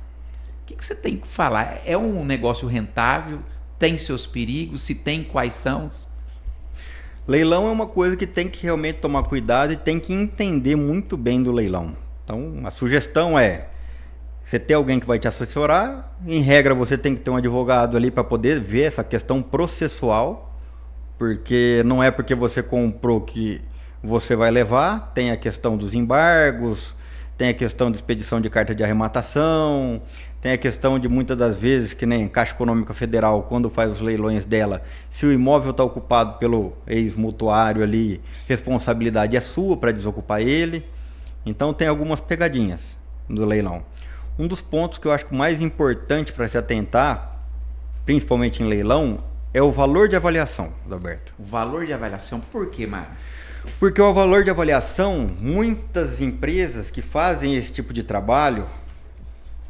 O que você tem que falar? É um negócio rentável? Tem seus perigos? Se tem, quais são?
Leilão é uma coisa que tem que realmente tomar cuidado e tem que entender muito bem do leilão. Então a sugestão é você ter alguém que vai te assessorar. Em regra você tem que ter um advogado ali para poder ver essa questão processual. Porque não é porque você comprou que você vai levar, tem a questão dos embargos, tem a questão de expedição de carta de arrematação, tem a questão de muitas das vezes, que nem Caixa Econômica Federal, quando faz os leilões dela, se o imóvel está ocupado pelo ex-mutuário ali, responsabilidade é sua para desocupar ele. Então tem algumas pegadinhas do leilão. Um dos pontos que eu acho mais importante para se atentar, principalmente em leilão, é o valor de avaliação, Roberto.
O valor de avaliação, por quê, Mário?
Porque o valor de avaliação, muitas empresas que fazem esse tipo de trabalho,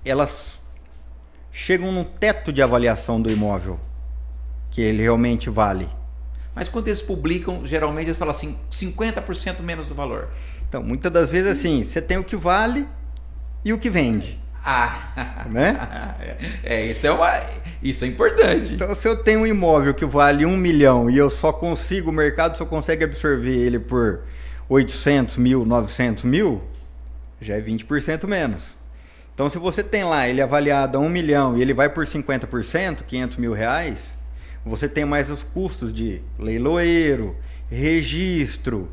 elas chegam no teto de avaliação do imóvel, que ele realmente vale.
Mas quando eles publicam, geralmente eles falam assim, 50% menos do valor.
Então, muitas das vezes assim, você tem o que vale e o que vende. Né?
Isso é importante.
Então, se eu tenho um imóvel que vale 1 milhão e eu só consigo, o mercado só consegue absorver ele por 800 mil, 900 mil, já é 20% menos. Então, se você tem lá ele avaliado a 1 milhão e ele vai por 50%, 500 mil reais, você tem mais os custos de leiloeiro, registro,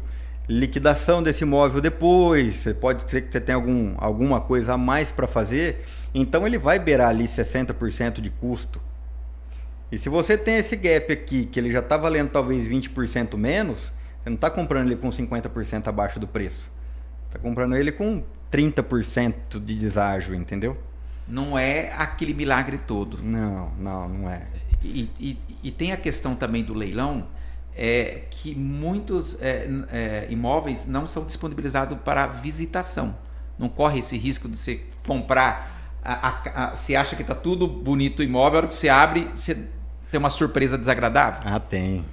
liquidação desse imóvel depois, você pode ter que você tem alguma coisa a mais para fazer, então ele vai beirar ali 60% de custo. E se você tem esse gap aqui, que ele já está valendo talvez 20% menos, você não está comprando ele com 50% abaixo do preço. Está comprando ele com 30% de deságio, entendeu?
Não é aquele milagre todo.
Não é.
E tem a questão também do leilão, que muitos imóveis não são disponibilizados para visitação. Não corre esse risco de você comprar, você acha que está tudo bonito o imóvel, a hora que você abre, você tem uma surpresa desagradável?
Tem.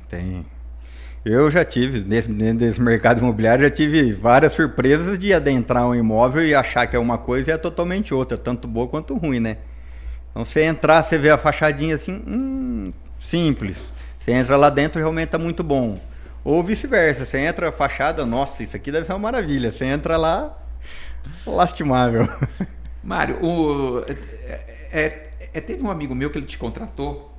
Eu já tive, nesse mercado imobiliário, já tive várias surpresas de adentrar um imóvel e achar que é uma coisa e é totalmente outra, tanto boa quanto ruim, né? Então, você entrar, você vê a fachadinha assim, simples. Você entra lá dentro, realmente tá muito bom. Ou vice-versa, você entra a fachada, nossa, isso aqui deve ser uma maravilha. Você entra lá, lastimável.
Mário, teve um amigo meu que ele te contratou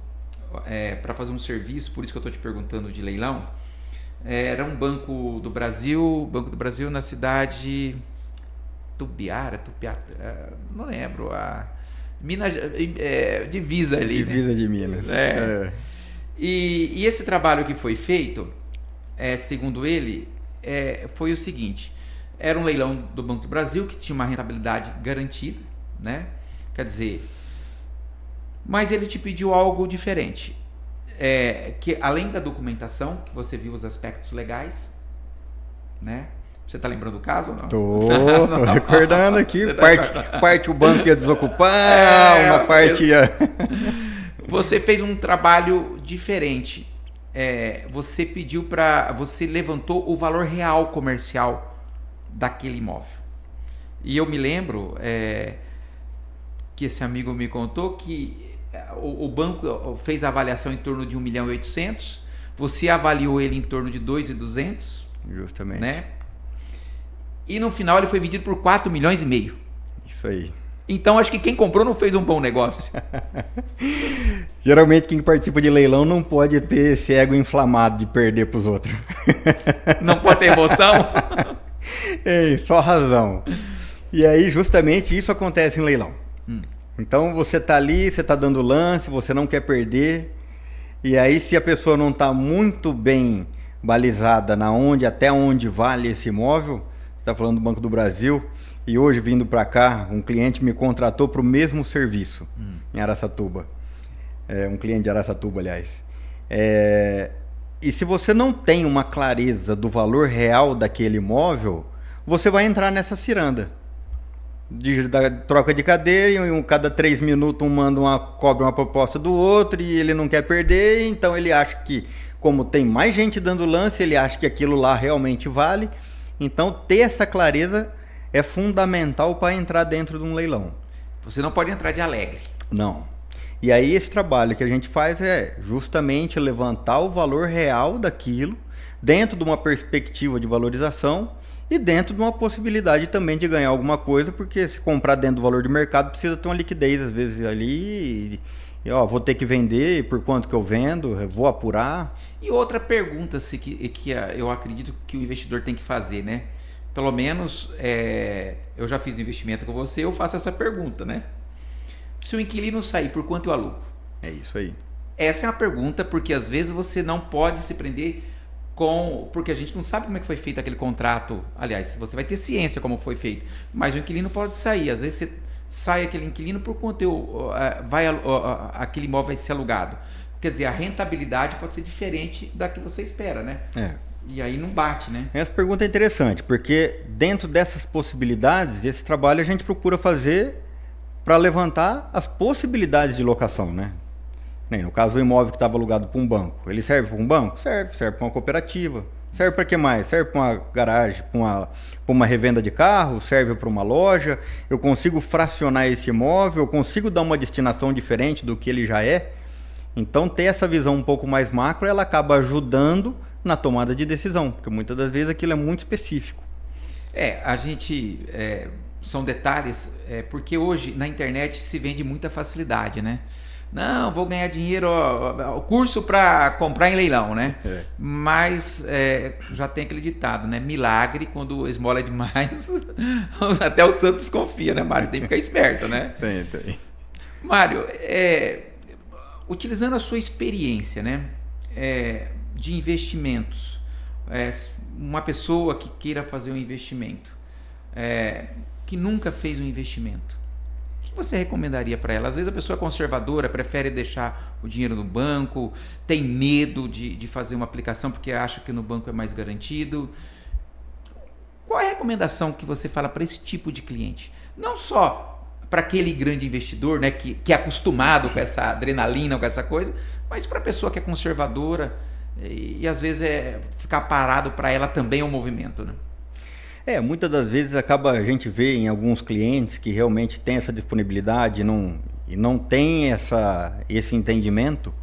para fazer um serviço, por isso que eu estou te perguntando de leilão. Era um Banco do Brasil na cidade Tupiara, não lembro, Minas, divisa ali.
Divisa, né? De Minas.
E esse trabalho que foi feito, segundo ele, foi o seguinte: era um leilão do Banco do Brasil que tinha uma rentabilidade garantida, né? Quer dizer, mas ele te pediu algo diferente. Que além da documentação, que você viu os aspectos legais, né? Você está lembrando do caso ou não?
Tô recordando aqui. Parte o banco ia desocupar, uma parte ia...
Você fez um trabalho diferente. Você você levantou o valor real comercial daquele imóvel. E eu me lembro que esse amigo me contou que o banco fez a avaliação em torno de 1.800.000, você avaliou ele em torno de 2.200.000.
Justamente.
Né? E no final ele foi vendido por 4,5 milhões.
Isso aí.
Então acho que quem comprou não fez um bom negócio.
Geralmente quem participa de leilão não pode ter esse ego inflamado de perder para os outros.
Não pode ter emoção?
Só razão. E aí justamente isso acontece em leilão. Então você tá ali, você tá dando lance, você não quer perder. E aí se a pessoa não tá muito bem balizada até onde vale esse imóvel, você tá falando do Banco do Brasil, e hoje vindo para cá, um cliente me contratou para o mesmo serviço em Araçatuba. Um cliente de Araçatuba, aliás. E se você não tem uma clareza do valor real daquele imóvel, você vai entrar nessa ciranda. Da troca de cadeira, e cada 3 minutos cobra uma proposta do outro e ele não quer perder, então ele acha que, como tem mais gente dando lance, ele acha que aquilo lá realmente vale. Então ter essa clareza é fundamental para entrar dentro de um leilão.
Você não pode entrar de alegre.
Não. E aí esse trabalho que a gente faz é justamente levantar o valor real daquilo dentro de uma perspectiva de valorização e dentro de uma possibilidade também de ganhar alguma coisa, porque se comprar dentro do valor de mercado precisa ter uma liquidez às vezes ali, vou ter que vender, por quanto que eu vendo, eu vou apurar.
E outra pergunta que eu acredito que o investidor tem que fazer, né? Pelo menos eu já fiz investimento com você, eu faço essa pergunta, né? Se o inquilino sair, por quanto eu alugo?
É isso aí.
Essa é uma pergunta, porque às vezes você não pode se prender porque a gente não sabe como é que foi feito aquele contrato. Aliás, você vai ter ciência como foi feito, mas o inquilino pode sair. Às vezes você sai aquele inquilino por quanto aquele imóvel vai ser alugado. Quer dizer, a rentabilidade pode ser diferente da que você espera, né? E aí não bate, né?
Essa pergunta é interessante, porque dentro dessas possibilidades, esse trabalho a gente procura fazer para levantar as possibilidades de locação, né? Nem no caso, o imóvel que estava alugado para um banco, ele serve para um banco? Serve para uma cooperativa. Serve para que mais? Serve para uma garagem, para uma revenda de carro, serve para uma loja. Eu consigo fracionar esse imóvel, eu consigo dar uma destinação diferente do que ele já é. Então, ter essa visão um pouco mais macro, ela acaba ajudando na tomada de decisão, porque muitas das vezes aquilo é muito específico.
São detalhes, porque hoje na internet se vende muita facilidade, né? Não, vou ganhar dinheiro, o curso para comprar em leilão, né? Mas já tem aquele ditado, né? Milagre, quando esmola é demais, até o santo desconfia, né, Mário? Tem que ficar esperto, né?
Tem.
Mário, utilizando a sua experiência, né, de investimentos, uma pessoa que queira fazer um investimento, que nunca fez um investimento, o que você recomendaria para ela? Às vezes a pessoa é conservadora, prefere deixar o dinheiro no banco, tem medo de fazer uma aplicação porque acha que no banco é mais garantido. Qual é a recomendação que você fala para esse tipo de cliente? Não só para aquele grande investidor, né, que é acostumado com essa adrenalina, com essa coisa, mas para a pessoa que é conservadora e às vezes ficar parado para ela também é um movimento, né?
Muitas das vezes a gente vê em alguns clientes que realmente tem essa disponibilidade e não tem esse entendimento,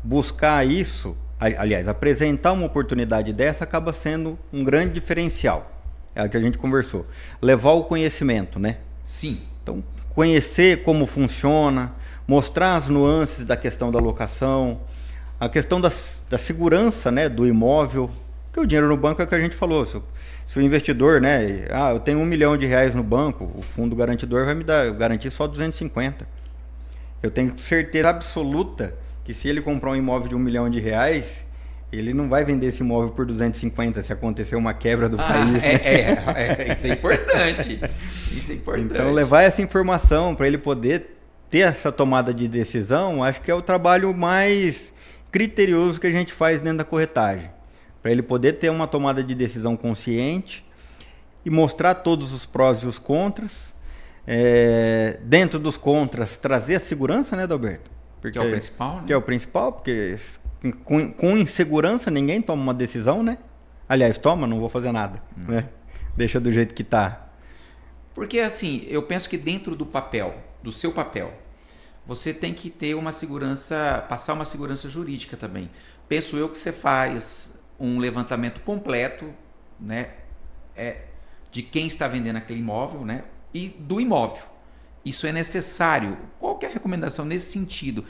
buscar isso, aliás, apresentar uma oportunidade dessa acaba sendo um grande diferencial. É o que a gente conversou. Levar o conhecimento, né?
Sim.
Então, conhecer como funciona, mostrar as nuances da questão da locação, a questão da segurança, né, do imóvel, porque o dinheiro no banco é o que a gente falou. Se o investidor, né, eu tenho R$1 milhão no banco, o fundo garantidor vai me garantir só 250. Eu tenho certeza absoluta que se ele comprar um imóvel de R$1 milhão, ele não vai vender esse imóvel por 250 se acontecer uma quebra do país. Né?
Isso é importante. Isso é importante.
Então, levar essa informação para ele poder ter essa tomada de decisão, acho que é o trabalho mais criterioso que a gente faz dentro da corretagem. Para ele poder ter uma tomada de decisão consciente e mostrar todos os prós e os contras. Dentro dos contras, trazer a segurança, né, Adalberto?
Que é o principal, né?
Que é o principal, porque com insegurança ninguém toma uma decisão, né? Aliás, não vou fazer nada, né? Deixa do jeito que está.
Porque assim, eu penso que dentro do seu papel, você tem que ter uma segurança, passar uma segurança jurídica também. Penso eu que você faz um levantamento completo, né, de quem está vendendo aquele imóvel, né, e do imóvel. Isso é necessário. Qual que é a recomendação nesse sentido?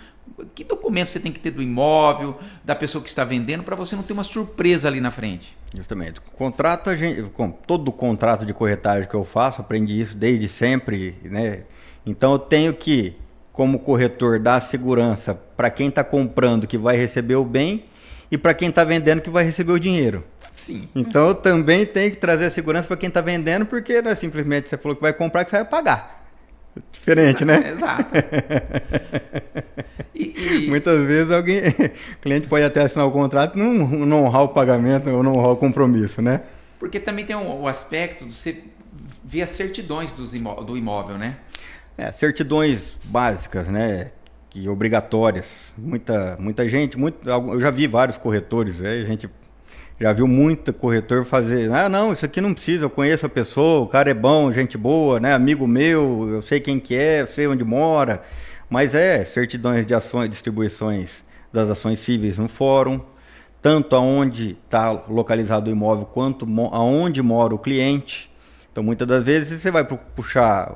Que documento você tem que ter do imóvel, da pessoa que está vendendo, para você não ter uma surpresa ali na frente?
Justamente. Contrato, com todo contrato de corretagem que eu faço, aprendi isso desde sempre, né? Então eu tenho que, como corretor, dar segurança para quem está comprando que vai receber o bem e para quem está vendendo que vai receber o dinheiro.
Sim.
Então eu também tenho que trazer a segurança para quem está vendendo, porque não é simplesmente você falou que vai comprar que você vai pagar. Diferente, né?
Exato.
Muitas vezes o cliente pode até assinar o contrato e não honrar o pagamento ou não honrar o compromisso, né?
Porque também tem o aspecto de você ver as certidões do imóvel, né?
Certidões básicas, né? Que obrigatórias. Muita gente, eu já vi vários corretores, a gente já viu muito corretor fazer, não, isso aqui não precisa, eu conheço a pessoa, o cara é bom, gente boa, né? Amigo meu, eu sei quem que é, eu sei onde mora, mas certidões de ações, distribuições das ações cíveis no fórum, tanto aonde está localizado o imóvel, quanto aonde mora o cliente. Então, muitas das vezes, você vai puxar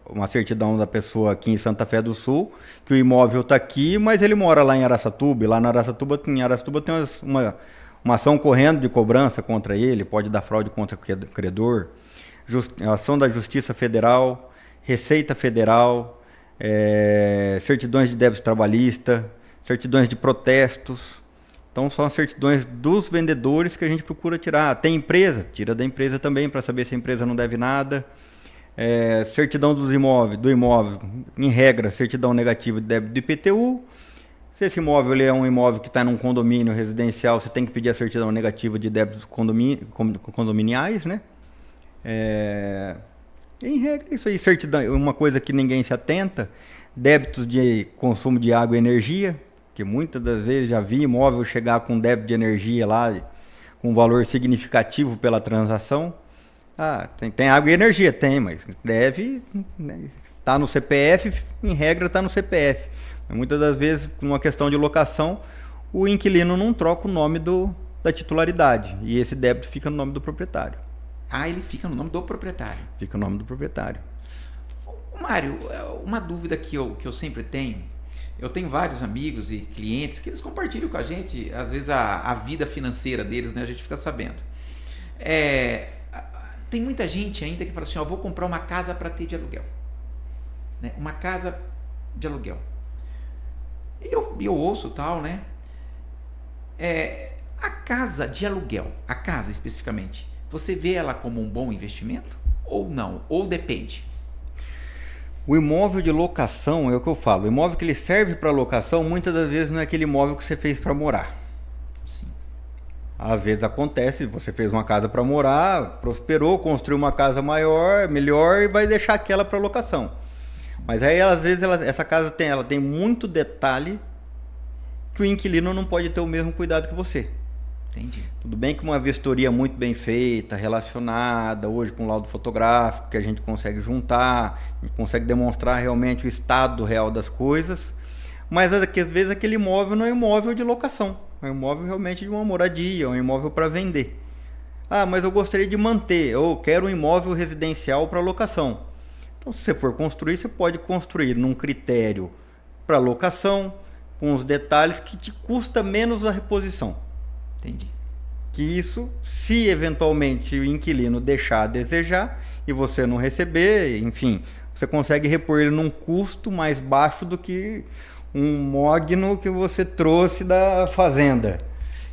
uma certidão da pessoa aqui em Santa Fé do Sul, que o imóvel está aqui, mas ele mora lá em Araçatuba, e lá em Araçatuba tem uma ação correndo de cobrança contra ele, pode dar fraude contra o credor, ação da Justiça Federal, Receita Federal, certidões de débito trabalhista, certidões de protestos. Então, são as certidões dos vendedores que a gente procura tirar. Tem empresa? Tira da empresa também, para saber se a empresa não deve nada. Certidão do imóvel, em regra, certidão negativa de débito do IPTU. Se esse imóvel é um imóvel que está num condomínio residencial, você tem que pedir a certidão negativa de débitos condominiais, né? Em regra, isso aí, certidão, uma coisa que ninguém se atenta, débitos de consumo de água e energia. Porque muitas das vezes já vi imóvel chegar com débito de energia lá, com um valor significativo pela transação. Ah, tem água e energia? Tem, mas deve, né, tá no CPF, em regra está no CPF. Mas muitas das vezes, numa questão de locação, o inquilino não troca o nome da titularidade e esse débito fica no nome do proprietário.
Ah, ele fica no nome do proprietário.
Fica no nome do proprietário.
Mário, uma dúvida que eu sempre tenho, eu tenho vários amigos e clientes que eles compartilham com a gente, às vezes, a vida financeira deles, né? A gente fica sabendo. Tem muita gente ainda que fala assim, vou comprar uma casa para ter de aluguel. Né? Uma casa de aluguel. Eu ouço tal, né? A casa de aluguel, a casa especificamente, você vê ela como um bom investimento ou não? Ou depende?
O imóvel de locação é o que eu falo. O imóvel que ele serve para locação, muitas das vezes não é aquele imóvel que você fez para morar.
Sim.
Às vezes acontece, você fez uma casa para morar, prosperou, construiu uma casa maior, melhor e vai deixar aquela para locação. Mas aí às vezes essa casa tem muito detalhe que o inquilino não pode ter o mesmo cuidado que você.
Entendi.
Tudo bem que uma vistoria muito bem feita, relacionada, hoje com laudo fotográfico, que a gente consegue juntar, a gente consegue demonstrar realmente o estado real das coisas, mas às vezes aquele imóvel não é um imóvel de locação, é um imóvel realmente de uma moradia, um imóvel para vender. Ah, mas eu gostaria de manter, ou quero um imóvel residencial para locação. Então, se você for construir, você pode construir num critério para locação, com os detalhes que te custa menos a reposição.
Entendi.
Que isso, se eventualmente o inquilino deixar a desejar e você não receber, enfim, você consegue repor ele num custo mais baixo do que um mogno que você trouxe da fazenda.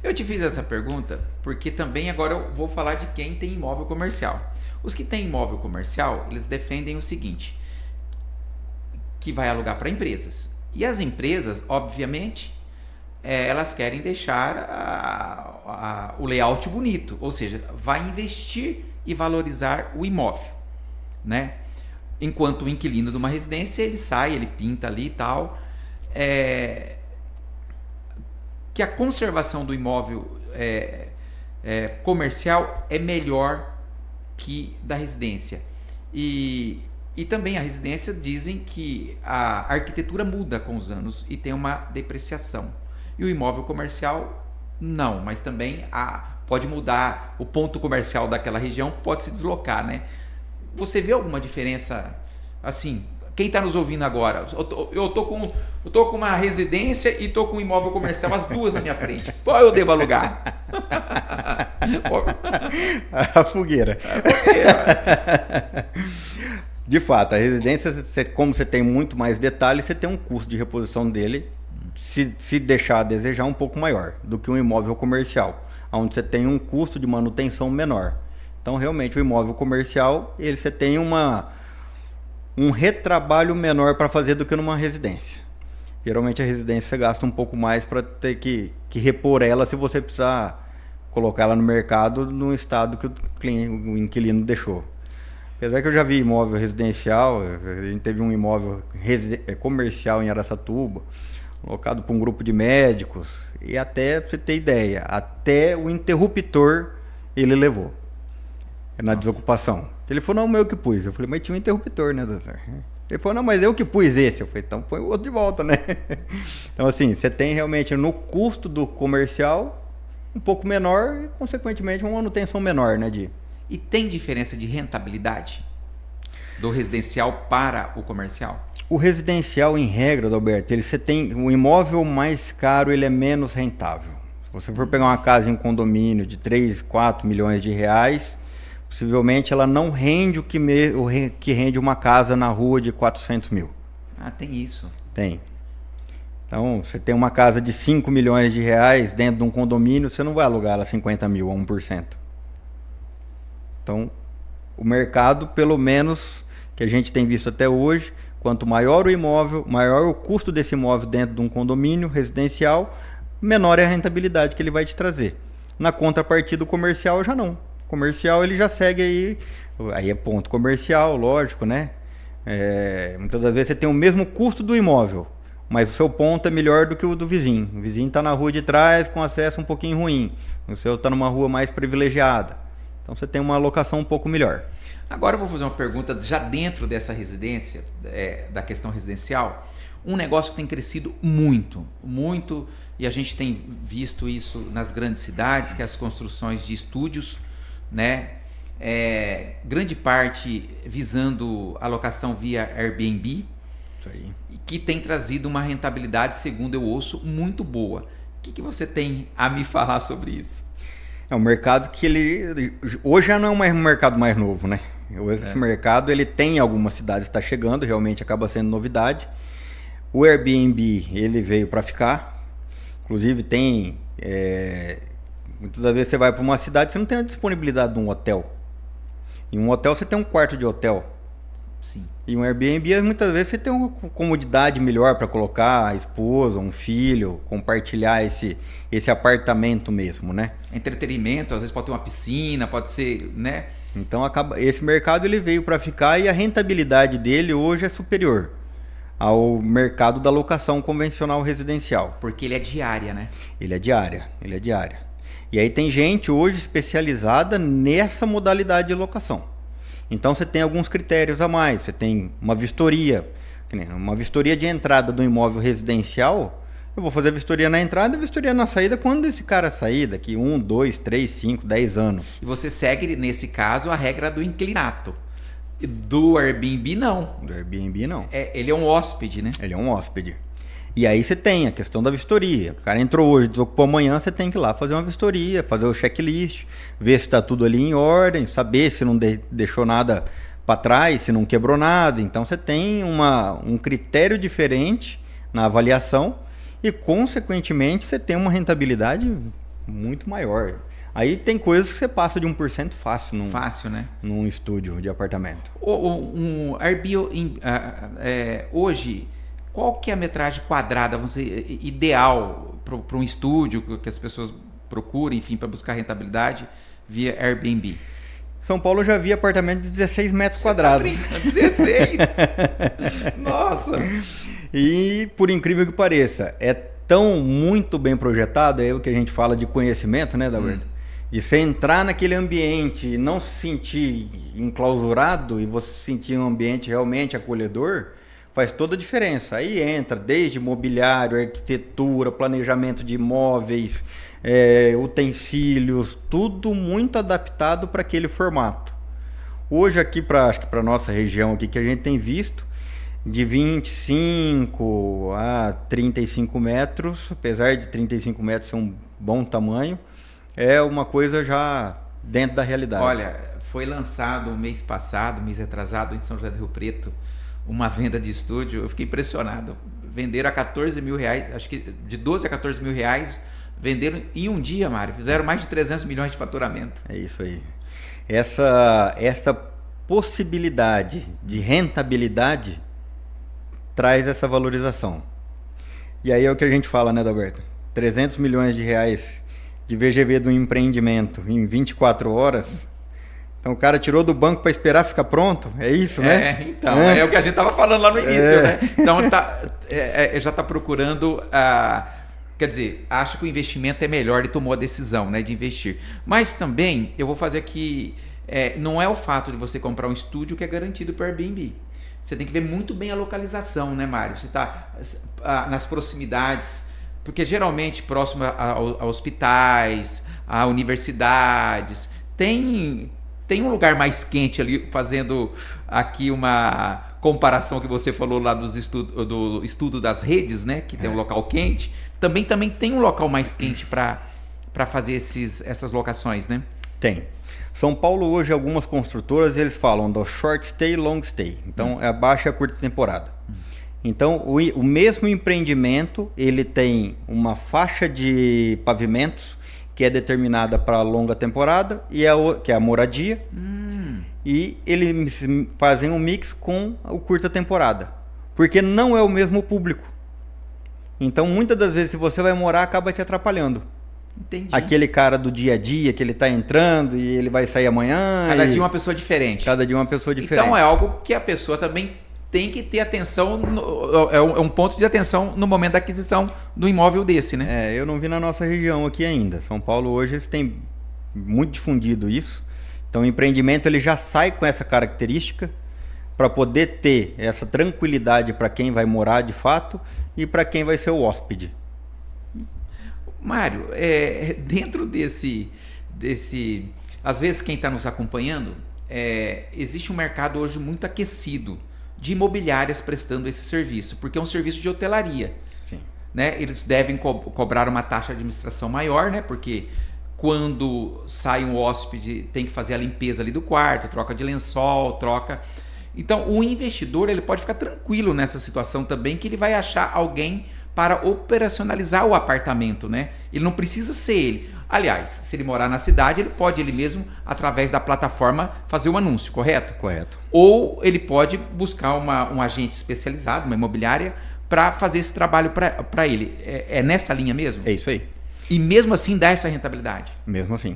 Eu te fiz essa pergunta porque também agora eu vou falar de quem tem imóvel comercial. Os que têm imóvel comercial, eles defendem o seguinte, que vai alugar para empresas. E as empresas, obviamente, elas querem deixar o layout bonito, ou seja, vai investir e valorizar o imóvel, né? Enquanto o inquilino de uma residência, ele sai, ele pinta ali e tal, que a conservação do imóvel comercial é melhor que da residência. E também a residência dizem que a arquitetura muda com os anos e tem uma depreciação. E o imóvel comercial não, mas também pode mudar, o ponto comercial daquela região pode se deslocar, né? Você vê alguma diferença, assim, quem está nos ouvindo agora, eu tô com uma residência e tô com um imóvel comercial, as duas na minha frente, qual eu devo alugar?
A fogueira. De fato, a residência, como você tem muito mais detalhes, você tem um custo de reposição dele, se deixar a desejar, um pouco maior do que um imóvel comercial, onde você tem um custo de manutenção menor. Então, realmente, o imóvel comercial, você tem um retrabalho menor para fazer do que numa residência. Geralmente, a residência você gasta um pouco mais para ter que repor ela se você precisar colocar ela no mercado no estado que o inquilino deixou. Apesar que eu já vi imóvel residencial, a gente teve um imóvel comercial em Araçatuba, colocado por um grupo de médicos, e até, pra você ter ideia, até o interruptor ele levou na desocupação. Ele falou, não, eu que pus. Eu falei, mas tinha um interruptor, né, doutor? Ele falou, não, mas eu que pus esse. Eu falei, então põe o outro de volta, né? Então, assim, você tem realmente no custo do comercial um pouco menor e, consequentemente, uma manutenção menor, né,
E tem diferença de rentabilidade do residencial para o comercial?
O residencial, em regra, Adalberto, você tem o imóvel mais caro, ele é menos rentável. Se você for pegar uma casa em um condomínio de 3, 4 milhões de reais, possivelmente ela não rende o que rende uma casa na rua de 400 mil.
Ah, tem isso.
Tem. Então, você tem uma casa de 5 milhões de reais dentro de um condomínio, você não vai alugar ela 50 mil a 1%. Então, o mercado, pelo menos, que a gente tem visto até hoje, quanto maior o imóvel, maior o custo desse imóvel dentro de um condomínio residencial, menor é a rentabilidade que ele vai te trazer. Na contrapartida, o comercial já não. O comercial ele já segue aí é ponto comercial, lógico, né? Muitas das vezes você tem o mesmo custo do imóvel. mas o seu ponto é melhor do que o do vizinho. O vizinho está na rua de trás com acesso um pouquinho ruim. O seu está numa rua mais privilegiada. Então você tem uma alocação um pouco melhor.
Agora eu vou fazer uma pergunta já dentro dessa residência, da questão residencial. Um negócio que tem crescido muito, muito, e a gente tem visto isso nas grandes cidades, que é as construções de estúdios, né? Grande parte visando alocação via Airbnb,
Isso aí.
que tem trazido uma rentabilidade, segundo eu ouço, muito boa. O que você tem a me falar sobre isso?
É um mercado que ele hoje já não é um mercado mais novo, né? Hoje esse mercado ele tem algumas cidades que está chegando, realmente acaba sendo novidade. O Airbnb ele veio para ficar, inclusive tem muitas das vezes você vai para uma cidade você não tem a disponibilidade de um hotel. Em um hotel você tem um quarto de hotel.
Sim.
E um Airbnb muitas vezes você tem uma comodidade melhor para colocar a esposa, um filho, compartilhar esse apartamento mesmo, né?
Entretenimento, às vezes pode ter uma piscina, pode ser, né?
Então esse mercado ele veio para ficar e a rentabilidade dele hoje é superior ao mercado da locação convencional residencial.
Porque ele é diária, né?
Ele é diária. E aí tem gente hoje especializada nessa modalidade de locação. Então você tem alguns critérios a mais. Você tem uma vistoria de entrada do imóvel residencial. Eu vou fazer a vistoria na entrada e a vistoria na saída quando esse cara sair, daqui 1, 2, 3, 5, 10 anos.
E você segue, nesse caso, a regra do inquilinato. Do Airbnb, não.
Do Airbnb, não.
Ele é um hóspede, né?
Ele é um hóspede. E aí você tem a questão da vistoria. O cara entrou hoje, desocupou amanhã, você tem que ir lá fazer uma vistoria, fazer o checklist, ver se está tudo ali em ordem, saber se não deixou nada para trás, se não quebrou nada. Então você tem um critério diferente na avaliação e, consequentemente, você tem uma rentabilidade muito maior. Aí tem coisas que você passa de 1% fácil
Fácil, né?
Num estúdio de apartamento.
Um Airbnb, hoje, qual que é a metragem quadrada, vamos dizer, ideal para um estúdio que as pessoas procuram, enfim, para buscar rentabilidade via Airbnb?
São Paulo eu já vi apartamento de 16 metros quadrados.
16? Nossa!
E, por incrível que pareça, é tão muito bem projetado, é o que a gente fala de conhecimento, né, Daberto? De você entrar naquele ambiente e não se sentir enclausurado e você sentir um ambiente realmente acolhedor, faz toda a diferença. Aí entra desde mobiliário, arquitetura, planejamento de imóveis, utensílios, tudo muito adaptado para aquele formato. Hoje aqui, acho que para a nossa região aqui que a gente tem visto, de 25 a 35 metros, apesar de 35 metros ser um bom tamanho, é uma coisa já dentro da realidade.
Olha, foi lançado mês retrasado, em São José do Rio Preto, uma venda de estúdio. Eu fiquei impressionado. Venderam a R$14 mil, acho que de 12 a 14 mil reais, venderam em um dia, Mário. Fizeram mais de 300 milhões de faturamento.
É isso aí. Essa possibilidade de rentabilidade traz essa valorização. E aí é o que a gente fala, né, Adalberto? 300 milhões de reais de VGV do empreendimento em 24 horas. Então o cara tirou do banco para esperar ficar pronto? É isso, né?
Então, é o que a gente estava falando lá no início, né? Então já está procurando, quer dizer, acha que o investimento é melhor e tomou a decisão, né, de investir. Mas também, eu vou fazer aqui, não é o fato de você comprar um estúdio que é garantido para o Airbnb. Você tem que ver muito bem a localização, né, Mário? Você está nas proximidades, porque geralmente próximo a hospitais, a universidades, tem um lugar mais quente ali, fazendo aqui uma comparação que você falou lá do estudo das redes, né? Que tem um local quente. Também tem um local mais quente para fazer essas locações, né?
Tem. São Paulo hoje, algumas construtoras, eles falam do short stay e long stay. Então, é a baixa e a curta temporada. Então, o mesmo empreendimento, ele tem uma faixa de pavimentos que é determinada para longa temporada, que é a moradia, e eles fazem um mix com o curta temporada, porque não é o mesmo público. Então, muitas das vezes, se você vai morar, acaba te atrapalhando.
Entendi.
Aquele cara do dia a dia, que ele está entrando e ele vai sair amanhã.
Cada dia uma pessoa diferente.
Cada dia uma pessoa diferente.
Então, é algo que a pessoa também tem que ter atenção, é um ponto de atenção no momento da aquisição do imóvel desse, né?
Eu não vi na nossa região aqui ainda. São Paulo hoje eles têm muito difundido isso. Então o empreendimento ele já sai com essa característica para poder ter essa tranquilidade para quem vai morar de fato e para quem vai ser o hóspede.
Mário, dentro desse, às vezes quem está nos acompanhando, existe um mercado hoje muito aquecido de imobiliárias prestando esse serviço, porque é um serviço de hotelaria.
Sim.
Né? Eles devem cobrar uma taxa de administração maior, né? Porque quando sai um hóspede tem que fazer a limpeza ali do quarto, troca de lençol, Então o investidor ele pode ficar tranquilo nessa situação também, que ele vai achar alguém para operacionalizar o apartamento, né? Ele não precisa ser ele. Aliás, se ele morar na cidade, ele pode ele mesmo, através da plataforma, fazer o anúncio, correto?
Correto.
Ou ele pode buscar um agente especializado, uma imobiliária, para fazer esse trabalho para ele. É nessa linha mesmo?
É isso aí.
E mesmo assim dá essa rentabilidade?
Mesmo assim.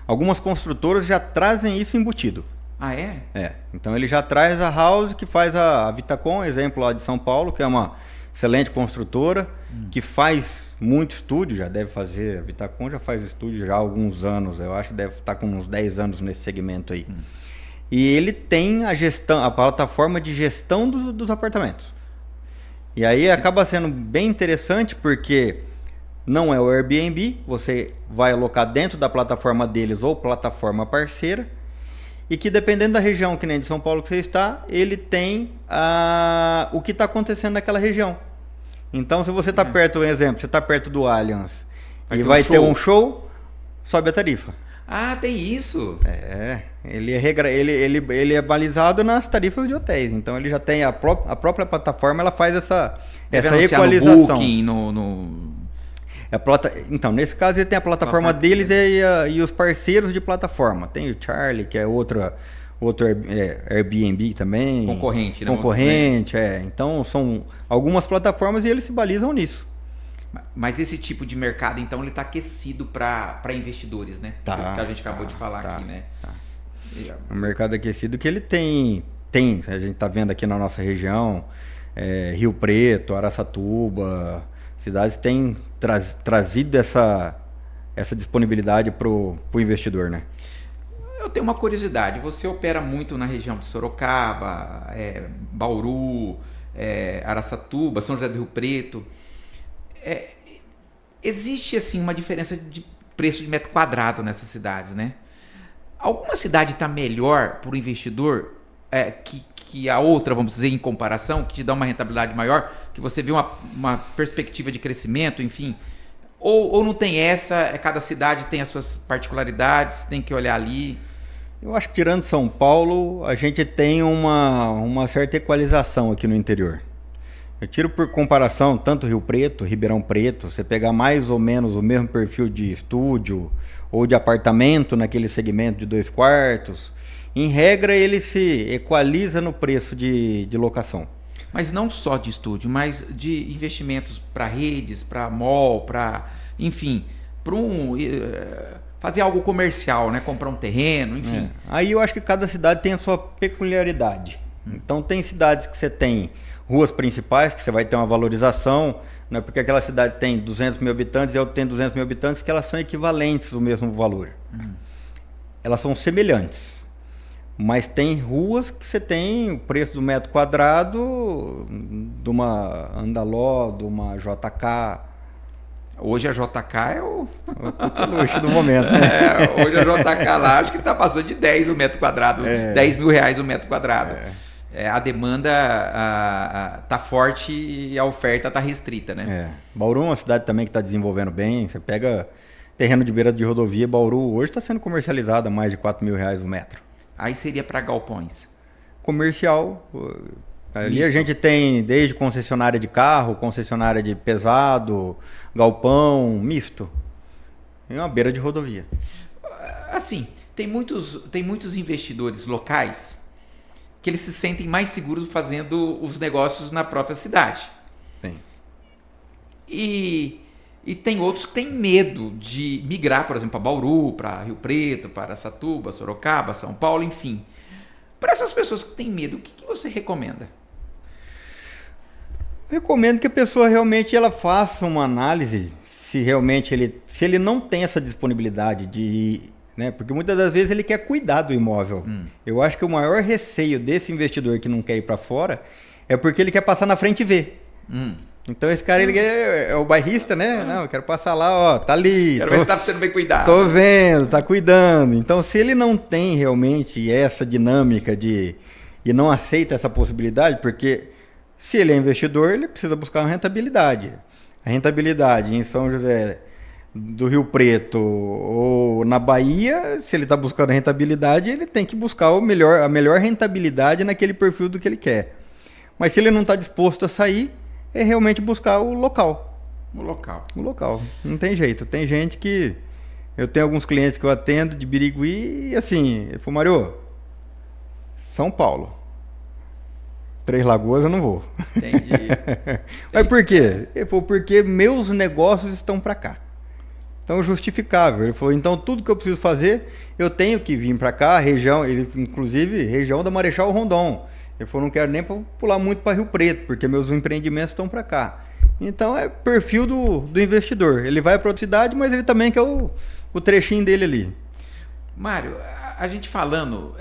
Algumas construtoras já trazem isso embutido.
Ah, é?
Então ele já traz a House, que faz a Vitacom, exemplo lá de São Paulo, que é uma excelente construtora, que faz muito estúdio, já deve fazer, a Vitacom já faz estúdio já há alguns anos, eu acho que deve estar com uns 10 anos nesse segmento aí. E ele tem a plataforma de gestão dos apartamentos. E aí acaba sendo bem interessante porque não é o Airbnb, você vai alocar dentro da plataforma deles ou plataforma parceira, e que dependendo da região, que nem de São Paulo que você está, ele tem o que está acontecendo naquela região. Então, se você está perto, por exemplo, você está perto do Allianz e vai ter um show, sobe a tarifa.
Ah, tem isso?
Ele é balizado nas tarifas de hotéis. Então, ele já tem a própria plataforma, ela faz essa equalização.
No Booking,
Então, nesse caso, ele tem a plataforma deles e os parceiros de plataforma. Tem o Charlie, que é outro Airbnb também.
Concorrente, né?
Concorrente, Então, são algumas plataformas e eles se balizam nisso.
Mas esse tipo de mercado, então, ele está aquecido para investidores, né? Que a gente acabou de falar aqui, né?
Um mercado aquecido que ele tem, a gente está vendo aqui na nossa região, Rio Preto, Araçatuba, cidades têm trazido essa disponibilidade para o investidor, né?
Eu tenho uma curiosidade. Você opera muito na região de Sorocaba, Bauru, Araçatuba, São José do Rio Preto. Existe assim uma diferença de preço de metro quadrado nessas cidades, né? Alguma cidade está melhor para o investidor que a outra, vamos dizer, em comparação, que te dá uma rentabilidade maior, que você vê uma perspectiva de crescimento, enfim? Ou não tem cada cidade tem as suas particularidades, tem que olhar ali?
Eu acho que tirando São Paulo, a gente tem uma certa equalização aqui no interior. Eu tiro por comparação tanto Rio Preto, Ribeirão Preto, você pegar mais ou menos o mesmo perfil de estúdio ou de apartamento naquele segmento de 2 quartos, em regra ele se equaliza no preço de locação.
Mas não só de estúdio, mas de investimentos para redes, para mall, para, enfim, para fazer algo comercial, né? Comprar um terreno, enfim.
Aí eu acho que cada cidade tem a sua peculiaridade. Então tem cidades que você tem ruas principais, que você vai ter uma valorização, né? Porque aquela cidade tem 200 mil habitantes e outra tem 200 mil habitantes, que elas são equivalentes do mesmo valor. Elas são semelhantes. Mas tem ruas que você tem o preço do metro quadrado de uma Andaló, de uma JK.
Hoje a JK é o
luxo do momento, né?
Hoje a JK lá acho que está passando de 10 o metro quadrado, 10 mil reais o metro quadrado. A demanda está forte e a oferta está restrita, né?
Bauru é uma cidade também que está desenvolvendo bem. Você pega terreno de beira de rodovia, Bauru hoje está sendo comercializado a mais de 4 mil reais o metro.
Aí seria para galpões?
Comercial. Ali a gente tem desde concessionária de carro, concessionária de pesado, galpão, misto. É uma beira de rodovia.
Assim, tem muitos investidores locais que eles se sentem mais seguros fazendo os negócios na própria cidade.
Tem.
E tem outros que têm medo de migrar, por exemplo, para Bauru, para Rio Preto, para Araçatuba, Sorocaba, São Paulo, enfim. Para essas pessoas que têm medo, o que você recomenda?
Recomendo que a pessoa realmente ela faça uma análise se realmente se ele não tem essa disponibilidade de, né? Porque muitas das vezes ele quer cuidar do imóvel. Eu acho que o maior receio desse investidor que não quer ir para fora é porque ele quer passar na frente e ver. Então esse cara ele é o bairrista, né? Não, eu quero passar lá, ó, tá ali.
Quero ver se tá sendo bem cuidado.
Tô vendo, tá cuidando. Então se ele não tem realmente essa dinâmica e não aceita essa possibilidade, porque se ele é investidor, ele precisa buscar uma rentabilidade. A rentabilidade em São José do Rio Preto ou na Bahia, se ele está buscando rentabilidade, ele tem que buscar a melhor rentabilidade naquele perfil do que ele quer. Mas se ele não está disposto a sair, é realmente buscar o local.
O local.
Não tem jeito. Tem gente que... Eu tenho alguns clientes que eu atendo de Birigui e assim, ele falou, Mário, São Paulo. Três Lagoas eu não vou.
Entendi.
Mas por quê? Ele falou, porque meus negócios estão para cá. Então, justificável. Ele falou, então tudo que eu preciso fazer, eu tenho que vir para cá, inclusive região da Marechal Rondon. Ele falou, não quero nem pular muito para Rio Preto, porque meus empreendimentos estão para cá. Então, é perfil do investidor. Ele vai para outra cidade, mas ele também quer o trechinho dele ali.
Mário, a gente falando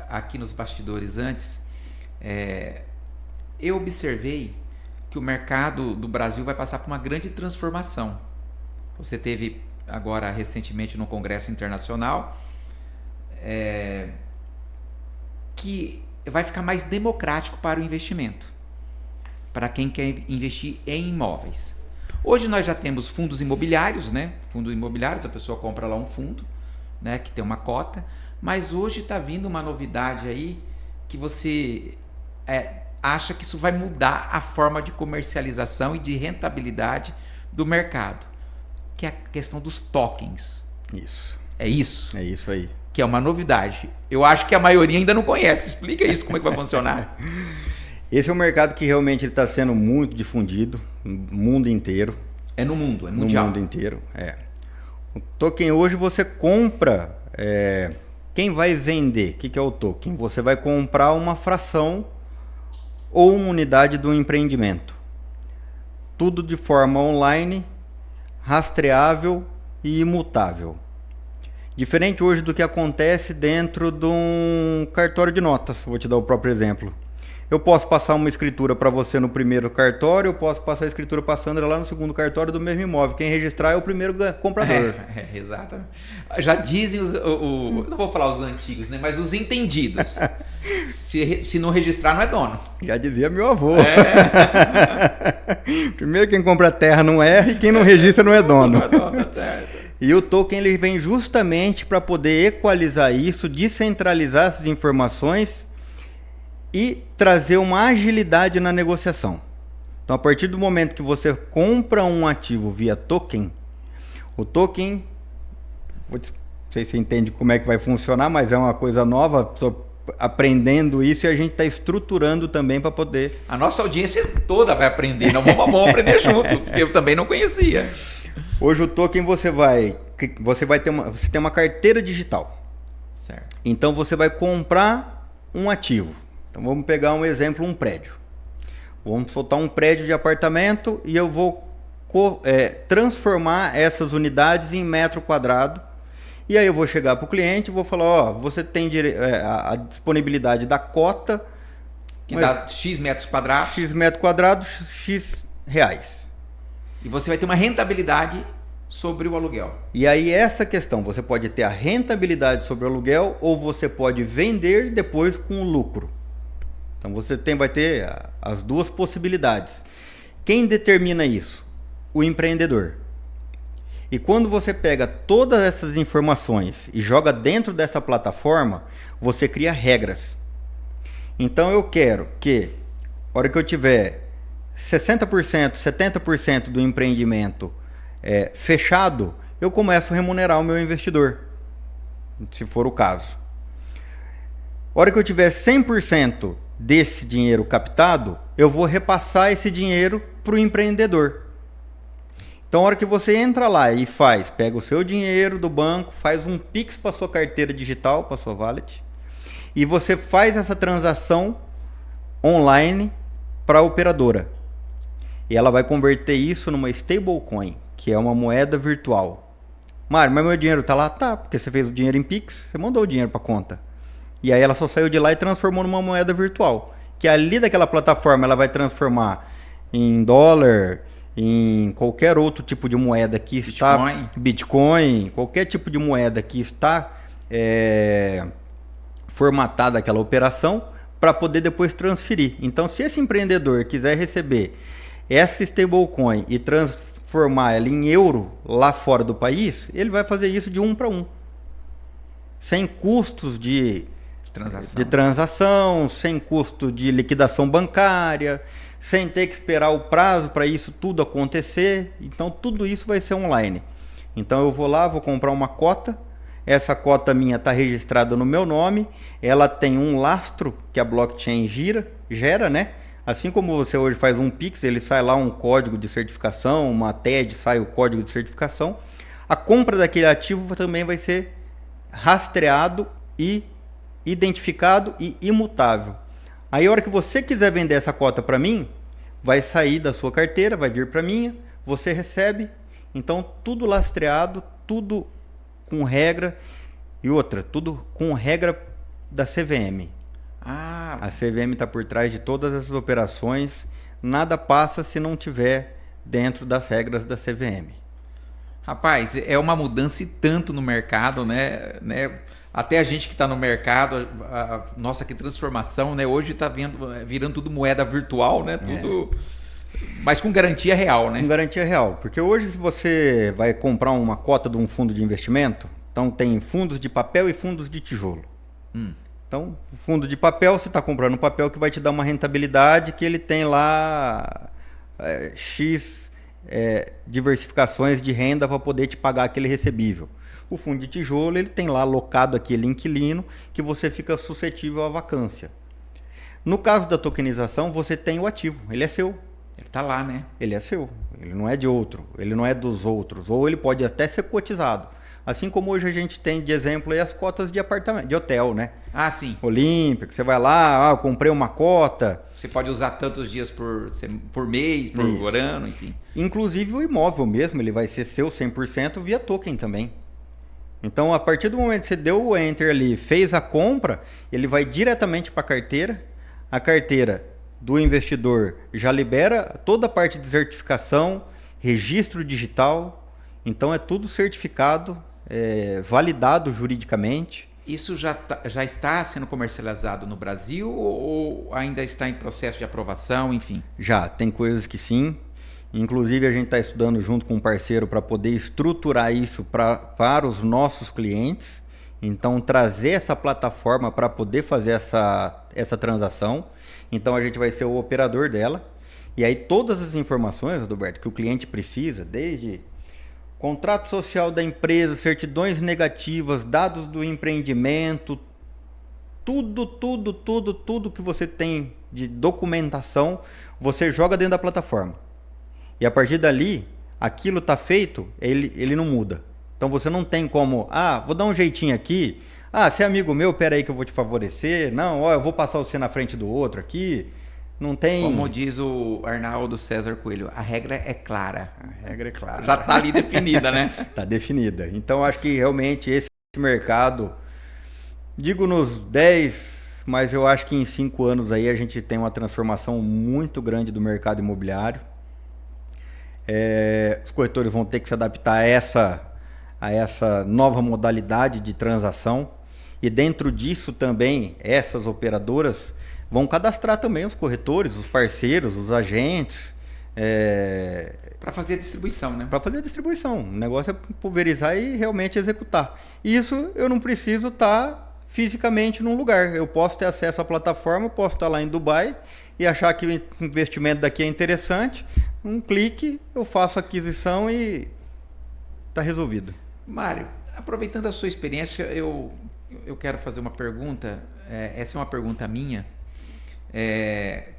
aqui nos bastidores antes, eu observei que o mercado do Brasil vai passar por uma grande transformação. Você teve agora recentemente no Congresso Internacional que vai ficar mais democrático para o investimento, para quem quer investir em imóveis. Hoje nós já temos fundos imobiliários, né? Fundos imobiliários, a pessoa compra lá um fundo, né, que tem uma cota, mas hoje está vindo uma novidade aí que você acha que isso vai mudar a forma de comercialização e de rentabilidade do mercado, que é a questão dos tokens.
Isso.
É isso?
É isso aí.
Que é uma novidade. Eu acho que a maioria ainda não conhece. Explica isso, como é que vai funcionar.
Esse é um mercado que realmente está sendo muito difundido no mundo inteiro.
É no mundo, é mundial.
No mundo inteiro, O token hoje você compra... Quem vai vender? O que é o token? Você vai comprar uma fração ou uma unidade do empreendimento. Tudo de forma online, rastreável e imutável. Diferente hoje do que acontece dentro de um cartório de notas. Vou te dar o próprio exemplo. Eu posso passar uma escritura para você no primeiro cartório, eu posso passar a escritura para a Sandra lá no segundo cartório do mesmo imóvel. Quem registrar é o primeiro comprador.
Exatamente. Já dizem não vou falar os antigos, né? Mas os entendidos. Se não registrar, não é dono.
Já dizia meu avô. Primeiro quem compra terra não erra e quem não registra não é dono.
Não é dono, certo.
E o token ele vem justamente para poder equalizar isso, descentralizar essas informações e trazer uma agilidade na negociação. Então, a partir do momento que você compra um ativo via token, o token, não sei se você entende como é que vai funcionar, mas é uma coisa nova, estou aprendendo isso e a gente está estruturando também para poder...
A nossa audiência toda vai aprender, não vamos aprender junto, porque eu também não conhecia.
Hoje o token você tem uma carteira digital.
Certo.
Então você vai comprar um ativo. Então vamos pegar um exemplo, um prédio. Vamos soltar um prédio de apartamento e eu vou transformar essas unidades em metro quadrado. E aí eu vou chegar para o cliente e vou falar, você tem a disponibilidade da cota.
Que dá X metros quadrados.
X metro quadrado, X reais.
E você vai ter uma rentabilidade sobre o aluguel.
E aí essa questão, você pode ter a rentabilidade sobre o aluguel ou você pode vender depois com o lucro. Então você vai ter as duas possibilidades. Quem determina isso? O empreendedor. E quando você pega todas essas informações e joga dentro dessa plataforma, você cria regras. Então eu quero que, na hora que eu tiver 60%, 70% do empreendimento fechado, eu começo a remunerar o meu investidor, se for o caso. Na hora que eu tiver 100% desse dinheiro captado, eu vou repassar esse dinheiro para o empreendedor. Então, na hora que você entra lá e pega o seu dinheiro do banco, faz um Pix para sua carteira digital, para sua wallet, e você faz essa transação online para a operadora. e ela vai converter isso numa stablecoin, que é uma moeda virtual. Mário, mas meu dinheiro tá lá? Tá, porque você fez o dinheiro em Pix, você mandou o dinheiro para conta. E aí ela só saiu de lá e transformou numa moeda virtual, que ali daquela plataforma ela vai transformar em dólar, em qualquer outro tipo de moeda que está... Bitcoin, qualquer tipo de moeda que está formatada aquela operação, para poder depois transferir. Então, se esse empreendedor quiser receber essa stablecoin e transformar ela em euro lá fora do país, ele vai fazer isso de 1 para 1. Sem custos de transação, sem custo de liquidação bancária, sem ter que esperar o prazo para isso tudo acontecer. Então, tudo isso vai ser online. Então, eu vou lá, vou comprar uma cota. Essa cota minha está registrada no meu nome. Ela tem um lastro que a blockchain gera, né? Assim como você hoje faz um Pix, ele sai lá um código de certificação, uma TED sai o código de certificação. A compra daquele ativo também vai ser rastreado e identificado e imutável. Aí a hora que você quiser vender essa cota para mim, vai sair da sua carteira, vai vir para minha, você recebe. Então tudo lastreado, tudo com regra. E outra, tudo com regra da CVM. A CVM está por trás de todas essas operações. Nada passa se não tiver dentro das regras da CVM.
Rapaz, é uma mudança e tanto no mercado, né? Até a gente que está no mercado, nossa, que transformação, né? Hoje está virando tudo moeda virtual, né? Tudo, mas com garantia real, né?
Com garantia real, porque hoje se você vai comprar uma cota de um fundo de investimento, então tem fundos de papel e fundos de tijolo. Então, o fundo de papel, você está comprando um papel que vai te dar uma rentabilidade que ele tem lá X diversificações de renda para poder te pagar aquele recebível. O fundo de tijolo, ele tem lá alocado aquele inquilino que você fica suscetível à vacância. No caso da tokenização, você tem o ativo, ele é seu.
Ele está lá, né?
Ele é seu, ele não é de outro, ele não é dos outros, ou ele pode até ser cotizado. Assim como hoje a gente tem de exemplo aí as cotas de apartamento, de hotel, né?
Sim.
Olímpica, que você vai lá, eu comprei uma cota.
Você pode usar tantos dias por mês, por ano, enfim.
Inclusive o imóvel mesmo, ele vai ser seu 100% via token também. Então, a partir do momento que você deu o enter ali, fez a compra, ele vai diretamente para a carteira. A carteira do investidor já libera toda a parte de certificação, registro digital. Então, é tudo certificado, validado juridicamente.
Isso já está sendo comercializado no Brasil ou ainda está em processo de aprovação, enfim?
Já, tem coisas que sim. Inclusive, a gente está estudando junto com um parceiro para poder estruturar isso para os nossos clientes. Então, trazer essa plataforma para poder fazer essa transação. Então, a gente vai ser o operador dela. E aí, todas as informações, Adalberto, que o cliente precisa, desde contrato social da empresa, certidões negativas, dados do empreendimento, tudo que você tem de documentação, você joga dentro da plataforma. E a partir dali, aquilo está feito, ele não muda. Então você não tem como, vou dar um jeitinho aqui, você é amigo meu, pera aí que eu vou te favorecer, não, eu vou passar você na frente do outro aqui, não tem...
Como diz o Arnaldo César Coelho, a regra é clara.
A regra é clara.
Já está ali definida, né?
Está definida. Então acho que realmente esse mercado, digo nos 10, mas eu acho que em 5 anos aí a gente tem uma transformação muito grande do mercado imobiliário. Os corretores vão ter que se adaptar a essa nova modalidade de transação e dentro disso também essas operadoras vão cadastrar também os corretores, os parceiros, os agentes.
Para fazer a distribuição, né?
Para fazer a distribuição. O negócio é pulverizar e realmente executar. Isso eu não preciso estar fisicamente num lugar. Eu posso ter acesso à plataforma, posso estar lá em Dubai e achar que o investimento daqui é interessante. Um clique, eu faço a aquisição e está resolvido.
Mário, aproveitando a sua experiência, eu quero fazer uma pergunta. Essa é uma pergunta minha,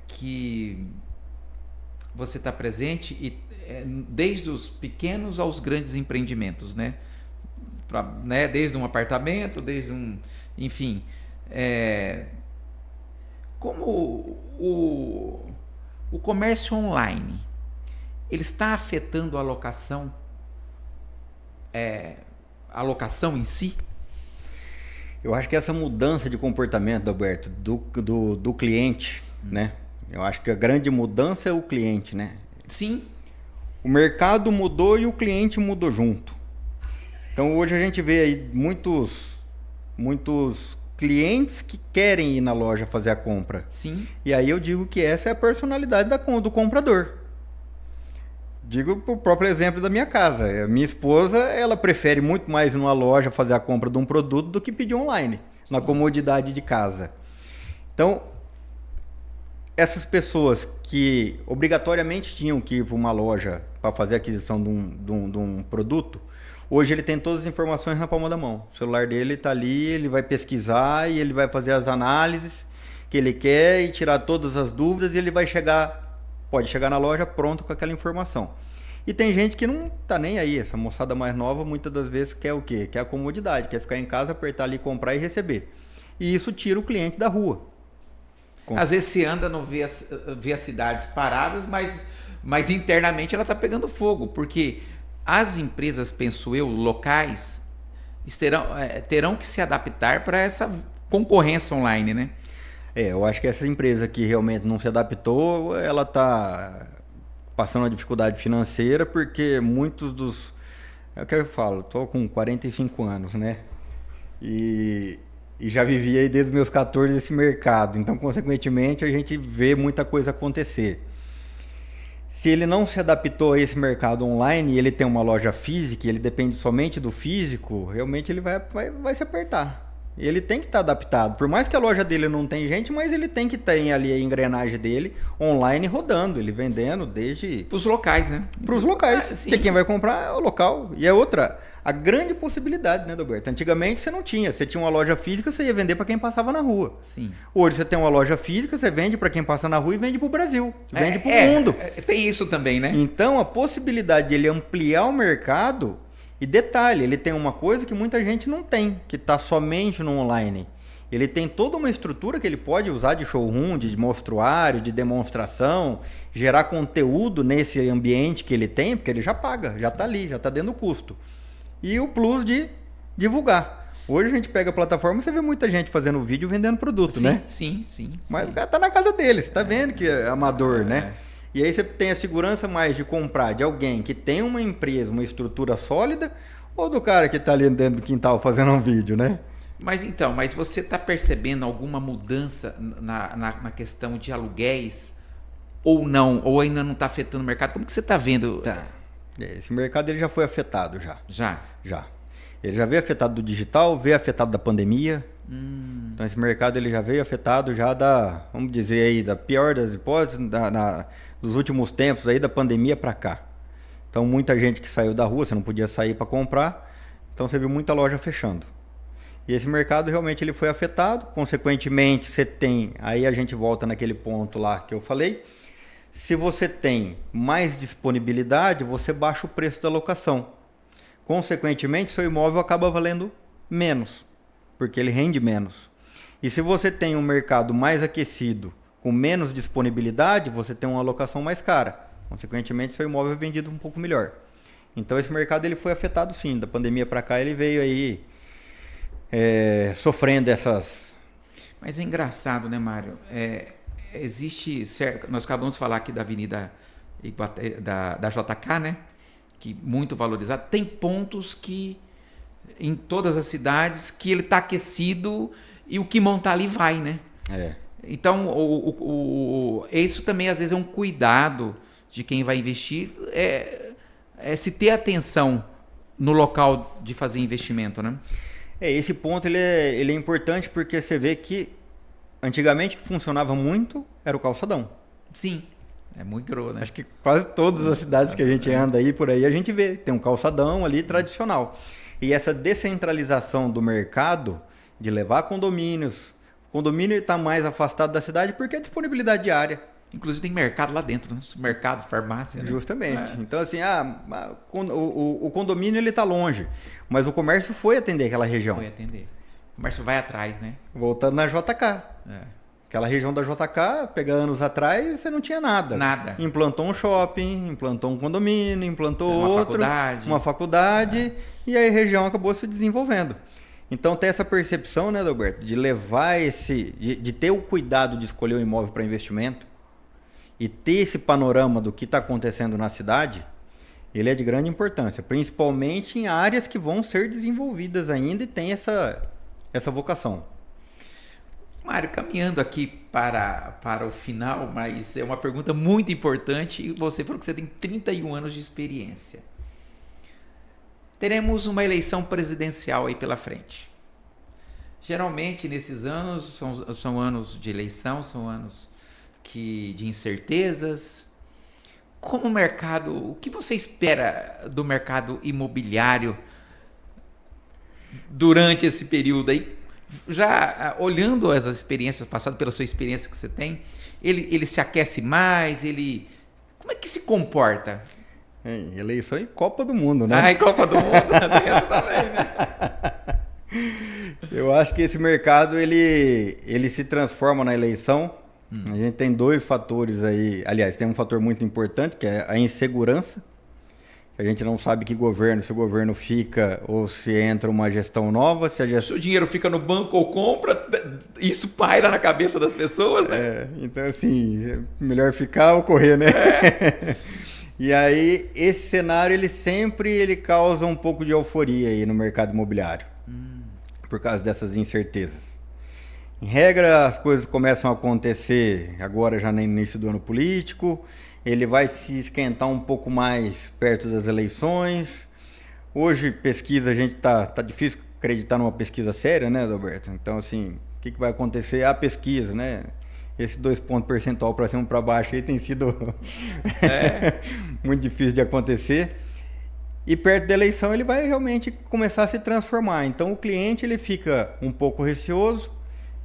que você está presente desde os pequenos aos grandes empreendimentos, né? Desde um apartamento, enfim. Como o comércio online, ele está afetando a locação em si?
Eu acho que essa mudança de comportamento, Alberto, do cliente, né? Eu acho que a grande mudança é o cliente, né?
Sim.
O mercado mudou e o cliente mudou junto. Então hoje a gente vê aí muitos clientes que querem ir na loja fazer a compra.
Sim.
E aí eu digo que essa é a personalidade do comprador. Digo por próprio exemplo da minha casa. A minha esposa, ela prefere muito mais ir numa loja fazer a compra de um produto do que pedir online, na comodidade de casa. Então, essas pessoas que obrigatoriamente tinham que ir para uma loja para fazer a aquisição de um produto, hoje ele tem todas as informações na palma da mão. O celular dele está ali, ele vai pesquisar e ele vai fazer as análises que ele quer e tirar todas as dúvidas e ele pode chegar na loja pronto com aquela informação. E tem gente que não tá nem aí. Essa moçada mais nova muitas das vezes quer o quê? Quer a comodidade, quer ficar em casa, apertar ali, comprar e receber. E isso tira o cliente da rua.
Às vezes você anda, não vê as cidades paradas, mas internamente ela está pegando fogo, porque as empresas, penso eu, locais, terão que se adaptar para essa concorrência online, né?
Eu acho que essa empresa que realmente não se adaptou, ela está passando uma dificuldade financeira, porque muitos dos... É o que eu falo, estou com 45 anos, né? E já vivi aí desde os meus 14 esse mercado, então, consequentemente, a gente vê muita coisa acontecer. Se ele não se adaptou a esse mercado online e ele tem uma loja física e ele depende somente do físico, realmente ele vai se apertar. Ele tem que estar adaptado. Por mais que a loja dele não tem gente, mas ele tem que ter ali a engrenagem dele online rodando, ele vendendo desde...
Para os locais, né?
Para os locais. Porque quem vai comprar é o local. E é a grande possibilidade, né, Roberto? Antigamente você não tinha. Você tinha uma loja física, você ia vender para quem passava na rua.
Sim.
Hoje você tem uma loja física, você vende para quem passa na rua e vende para o Brasil. Vende para o mundo.
Tem isso também, né?
Então a possibilidade de ele ampliar o mercado... E detalhe, ele tem uma coisa que muita gente não tem, que está somente no online. Ele tem toda uma estrutura que ele pode usar de showroom, de mostruário, de demonstração, gerar conteúdo nesse ambiente que ele tem, porque ele já paga, já está ali, já está dentro do custo. E o plus de divulgar. Hoje a gente pega a plataforma e você vê muita gente fazendo vídeo vendendo produto,
sim,
né?
Sim.
Mas o cara está na casa dele, você está vendo que é amador, né? E aí você tem a segurança mais de comprar de alguém que tem uma empresa, uma estrutura sólida, ou do cara que está ali dentro do quintal fazendo um vídeo, né?
Mas você está percebendo alguma mudança na questão de aluguéis ou não? Ou ainda não está afetando o mercado? Como que você está vendo?
Tá. Esse mercado ele já foi afetado já.
Já.
Ele já veio afetado do digital, veio afetado da pandemia. Então esse mercado ele já veio afetado já vamos dizer aí, da pior das hipóteses, dos últimos tempos aí da pandemia para cá. Então muita gente que saiu da rua, você não podia sair para comprar, então você viu muita loja fechando. E esse mercado realmente ele foi afetado, consequentemente você tem, aí a gente volta naquele ponto lá que eu falei, se você tem mais disponibilidade, você baixa o preço da locação. Consequentemente, seu imóvel acaba valendo menos, porque ele rende menos. E se você tem um mercado mais aquecido, com menos disponibilidade, você tem uma alocação mais cara. Consequentemente, seu imóvel é vendido um pouco melhor. Então, esse mercado ele foi afetado sim. Da pandemia para cá, ele veio aí sofrendo essas...
Mas é engraçado, né, Mário? Existe... Nós acabamos de falar aqui da Avenida da JK, né? Que muito valorizado. Tem pontos que, em todas as cidades, que ele está aquecido e o que montar ali vai, né? Então, isso também às vezes é um cuidado de quem vai investir, se ter atenção no local de fazer investimento, né?
Esse ponto ele é importante porque você vê que antigamente que funcionava muito era o calçadão.
Sim, é muito grosso, né?
Acho que quase todas as cidades que a gente anda aí por aí a gente vê, tem um calçadão ali tradicional. E essa descentralização do mercado de levar condomínios, o condomínio está mais afastado da cidade porque é disponibilidade de área.
Inclusive tem mercado lá dentro, né? Mercado, farmácia. Né?
Justamente. Então assim, o condomínio ele está longe, mas o comércio foi atender aquela região.
Foi atender. O comércio vai atrás, né?
Voltando na JK. Aquela região da JK, pegar anos atrás, você não tinha nada.
Nada.
Implantou um shopping, implantou um condomínio, implantou uma faculdade, e aí a região acabou se desenvolvendo. Então tem essa percepção, né, Adalberto, de levar de ter o cuidado de escolher o imóvel para investimento e ter esse panorama do que está acontecendo na cidade, ele é de grande importância, principalmente em áreas que vão ser desenvolvidas ainda e tem essa vocação.
Mário, caminhando aqui para o final, mas é uma pergunta muito importante, e você falou que você tem 31 anos de experiência. Teremos uma eleição presidencial aí pela frente. Geralmente, nesses anos, são anos de eleição, são anos de incertezas. Como o mercado, o que você espera do mercado imobiliário durante esse período aí? Já olhando as experiências passadas, pela sua experiência que você tem, ele se aquece mais? Como é que se comporta?
Eleição e Copa do Mundo, né?
Ah, e Copa do Mundo também, né?
Eu acho que esse mercado ele se transforma na eleição. A gente tem dois fatores aí. Aliás, tem um fator muito importante, que é a insegurança. A gente não sabe se o governo fica ou se entra uma gestão nova. Se o
dinheiro fica no banco ou compra, isso paira na cabeça das pessoas, né?
Então, assim, é melhor ficar ou correr, né? E aí, esse cenário, ele causa um pouco de euforia aí no mercado imobiliário, por causa dessas incertezas. Em regra, as coisas começam a acontecer agora já no início do ano político. Ele vai se esquentar um pouco mais perto das eleições. Hoje, pesquisa, a gente tá difícil acreditar numa pesquisa séria, né, Adalberto? Então, assim, o que vai acontecer? A pesquisa, né? Esse 2 pontos percentual para cima e para baixo aí tem sido muito difícil de acontecer. E perto da eleição ele vai realmente começar a se transformar. Então, o cliente ele fica um pouco receoso.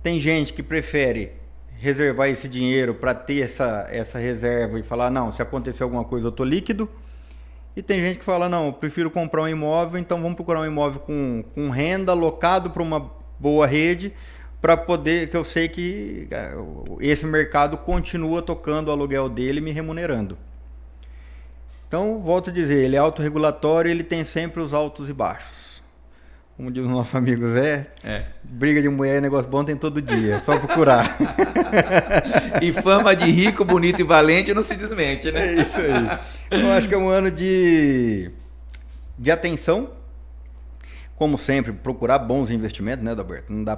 Tem gente que prefere reservar esse dinheiro para ter essa reserva e falar, não, se acontecer alguma coisa eu tô líquido. E tem gente que fala, não, eu prefiro comprar um imóvel, então vamos procurar um imóvel com renda, alocado para uma boa rede, para poder, que eu sei que esse mercado continua tocando o aluguel dele e me remunerando. Então, volto a dizer, ele é autorregulatório, ele tem sempre os altos e baixos. Como diz o nosso amigo Zé, briga de mulher, negócio bom tem todo dia, é só procurar.
E fama de rico, bonito e valente não se desmente, né?
É isso aí. Eu acho que é um ano de atenção, como sempre, procurar bons investimentos, né, Adalberto? Não dá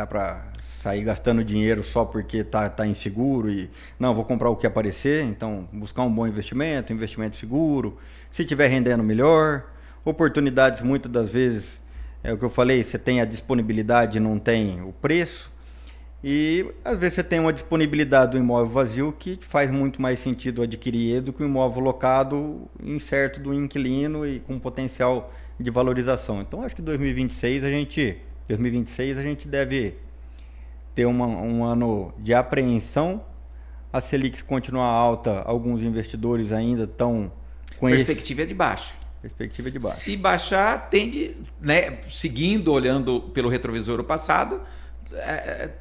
para sair gastando dinheiro só porque tá inseguro e não, vou comprar o que aparecer. Então, buscar um bom investimento seguro, se tiver rendendo melhor. Oportunidades, muitas das vezes, é o que eu falei, você tem a disponibilidade e não tem o preço. E às vezes você tem uma disponibilidade do imóvel vazio que faz muito mais sentido adquirir ele do que um imóvel locado incerto do inquilino e com potencial de valorização. Então acho que 2026 a gente deve ter um ano de apreensão. A Selic continuar alta, alguns investidores ainda estão com
perspectiva é de baixa.
Perspectiva de baixa.
Se baixar, tende, né, seguindo, olhando pelo retrovisor o passado,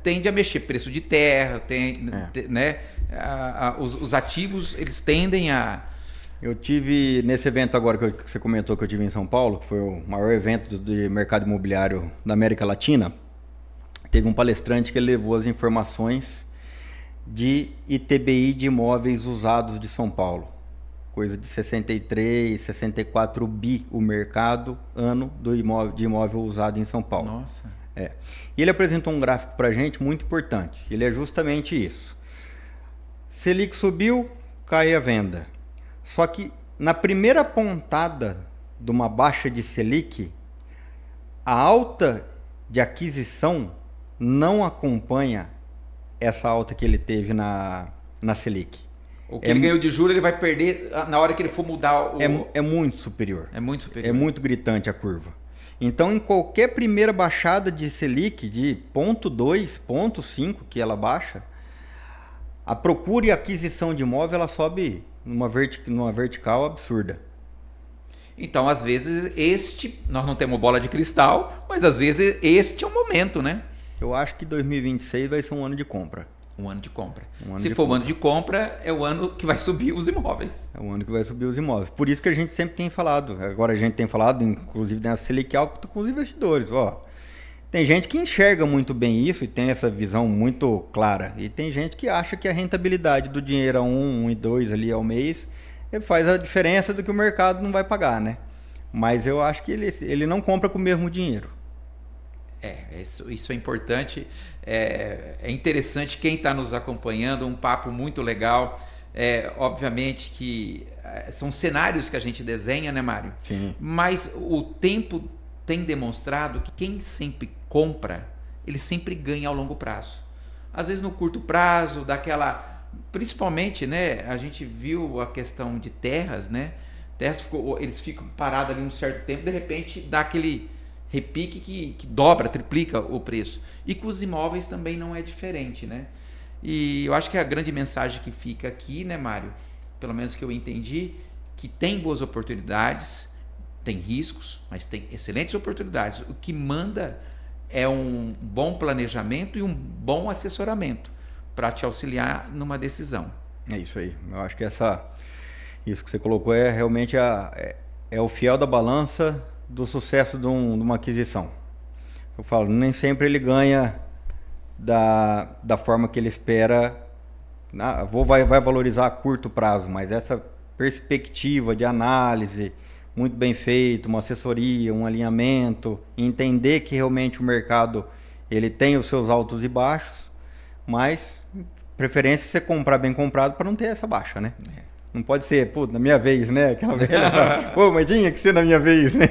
tende a mexer preço de terra, né, os ativos eles tendem a...
Eu tive nesse evento agora que você comentou que eu tive em São Paulo, que foi o maior evento de mercado imobiliário da América Latina, teve um palestrante que levou as informações de ITBI de imóveis usados de São Paulo. Coisa de 63, 64 bi o mercado ano de imóvel usado em São Paulo.
Nossa.
E ele apresentou um gráfico para a gente muito importante. Ele é justamente isso. Selic subiu, cai a venda. Só que na primeira pontada de uma baixa de Selic, a alta de aquisição não acompanha essa alta que ele teve na Selic.
O que ele ganhou de juros, ele vai perder na hora que ele for mudar o...
É muito superior.
É muito superior.
É muito gritante a curva. Então, em qualquer primeira baixada de Selic, de 0,2, 0,5, que ela baixa, a procura e aquisição de imóvel, ela sobe numa vertical absurda.
Então, às vezes, nós não temos bola de cristal, mas às vezes este é o momento, né?
Eu acho que 2026 vai ser um ano de compra.
Um ano de compra.
Se for
um ano de compra, é o ano que vai subir os imóveis.
É o ano que vai subir os imóveis. Por isso que a gente sempre tem falado. Agora a gente tem falado, inclusive, nessa Selic alta com os investidores. Ó, tem gente que enxerga muito bem isso e tem essa visão muito clara. E tem gente que acha que a rentabilidade do dinheiro a 1 e 2 ali ao mês faz a diferença do que o mercado não vai pagar, né? Mas eu acho que ele não compra com o mesmo dinheiro.
Isso é importante. É interessante quem está nos acompanhando, um papo muito legal. Obviamente que são cenários que a gente desenha, né, Mário?
Sim.
Mas o tempo tem demonstrado que quem sempre compra, ele sempre ganha ao longo prazo. Às vezes no curto prazo, principalmente, né, a gente viu a questão de terras, né? Eles ficam parados ali um certo tempo, de repente dá aquele repique que dobra, triplica o preço. E com os imóveis também não é diferente, né? E eu acho que a grande mensagem que fica aqui, né, Mário? Pelo menos que eu entendi, que tem boas oportunidades, tem riscos, mas tem excelentes oportunidades. O que manda é um bom planejamento e um bom assessoramento para te auxiliar numa decisão.
É isso aí. Eu acho que isso que você colocou é realmente o fiel da balança do sucesso de uma aquisição. Eu falo, nem sempre ele ganha da forma que ele espera, vai valorizar a curto prazo, mas essa perspectiva de análise muito bem feito, uma assessoria, um alinhamento, entender que realmente o mercado ele tem os seus altos e baixos, mas preferência é você comprar bem comprado para não ter essa baixa, né? Não pode ser, na minha vez, né? Aquela velha, mas tinha que ser na minha vez, né?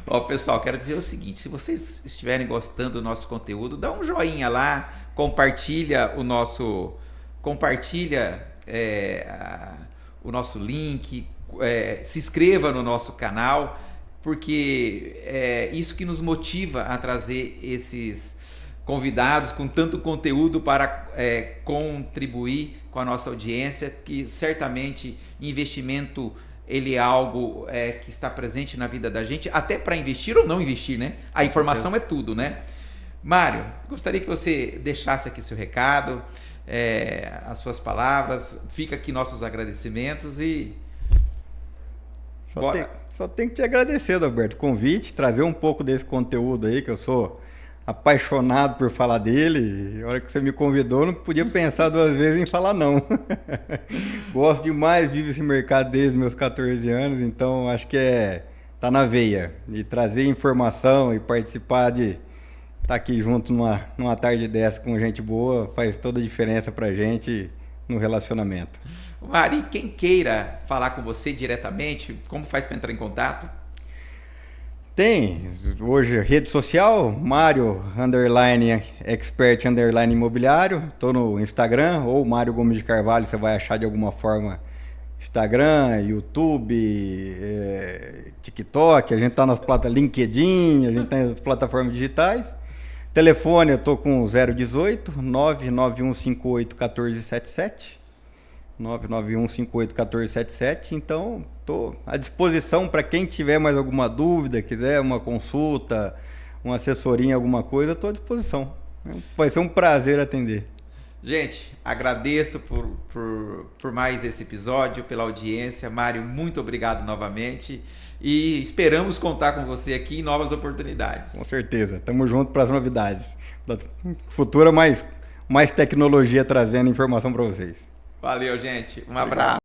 Ó, pessoal, quero dizer o seguinte, se vocês estiverem gostando do nosso conteúdo, dá um joinha lá, compartilha o nosso link, se inscreva no nosso canal, porque é isso que nos motiva a trazer esses convidados com tanto conteúdo para contribuir com a nossa audiência, que certamente investimento ele é algo que está presente na vida da gente, até para investir ou não investir, né? A informação é tudo, né? Mário, gostaria que você deixasse aqui seu recado, as suas palavras, fica aqui nossos agradecimentos e...
Só tenho que te agradecer, Adalberto, o convite, trazer um pouco desse conteúdo aí, que eu sou apaixonado por falar dele. A hora que você me convidou, não podia pensar duas vezes em falar não. Gosto demais, vivo esse mercado desde meus 14 anos, então acho que tá na veia. E trazer informação e participar de estar aqui junto numa tarde dessa com gente boa faz toda a diferença pra gente no relacionamento.
Mari, quem queira falar com você diretamente, como faz para entrar em contato?
Tem, hoje rede social, Mário _expert _imobiliário, estou no Instagram, ou Mário Gomes de Carvalho, você vai achar de alguma forma Instagram, YouTube, TikTok, a gente está nas plataformas LinkedIn, a gente está nas plataformas digitais. Telefone, eu estou com 018 99158 1477. 99158 1477, então estou à disposição para quem tiver mais alguma dúvida, quiser uma consulta, uma assessoria, alguma coisa, estou à disposição. Vai ser um prazer atender.
Gente, agradeço por mais esse episódio, pela audiência. Mário, muito obrigado novamente e esperamos contar com você aqui em novas oportunidades.
Com certeza, estamos juntos para as novidades. Futura mais tecnologia trazendo informação para vocês.
Valeu, gente. Um abraço.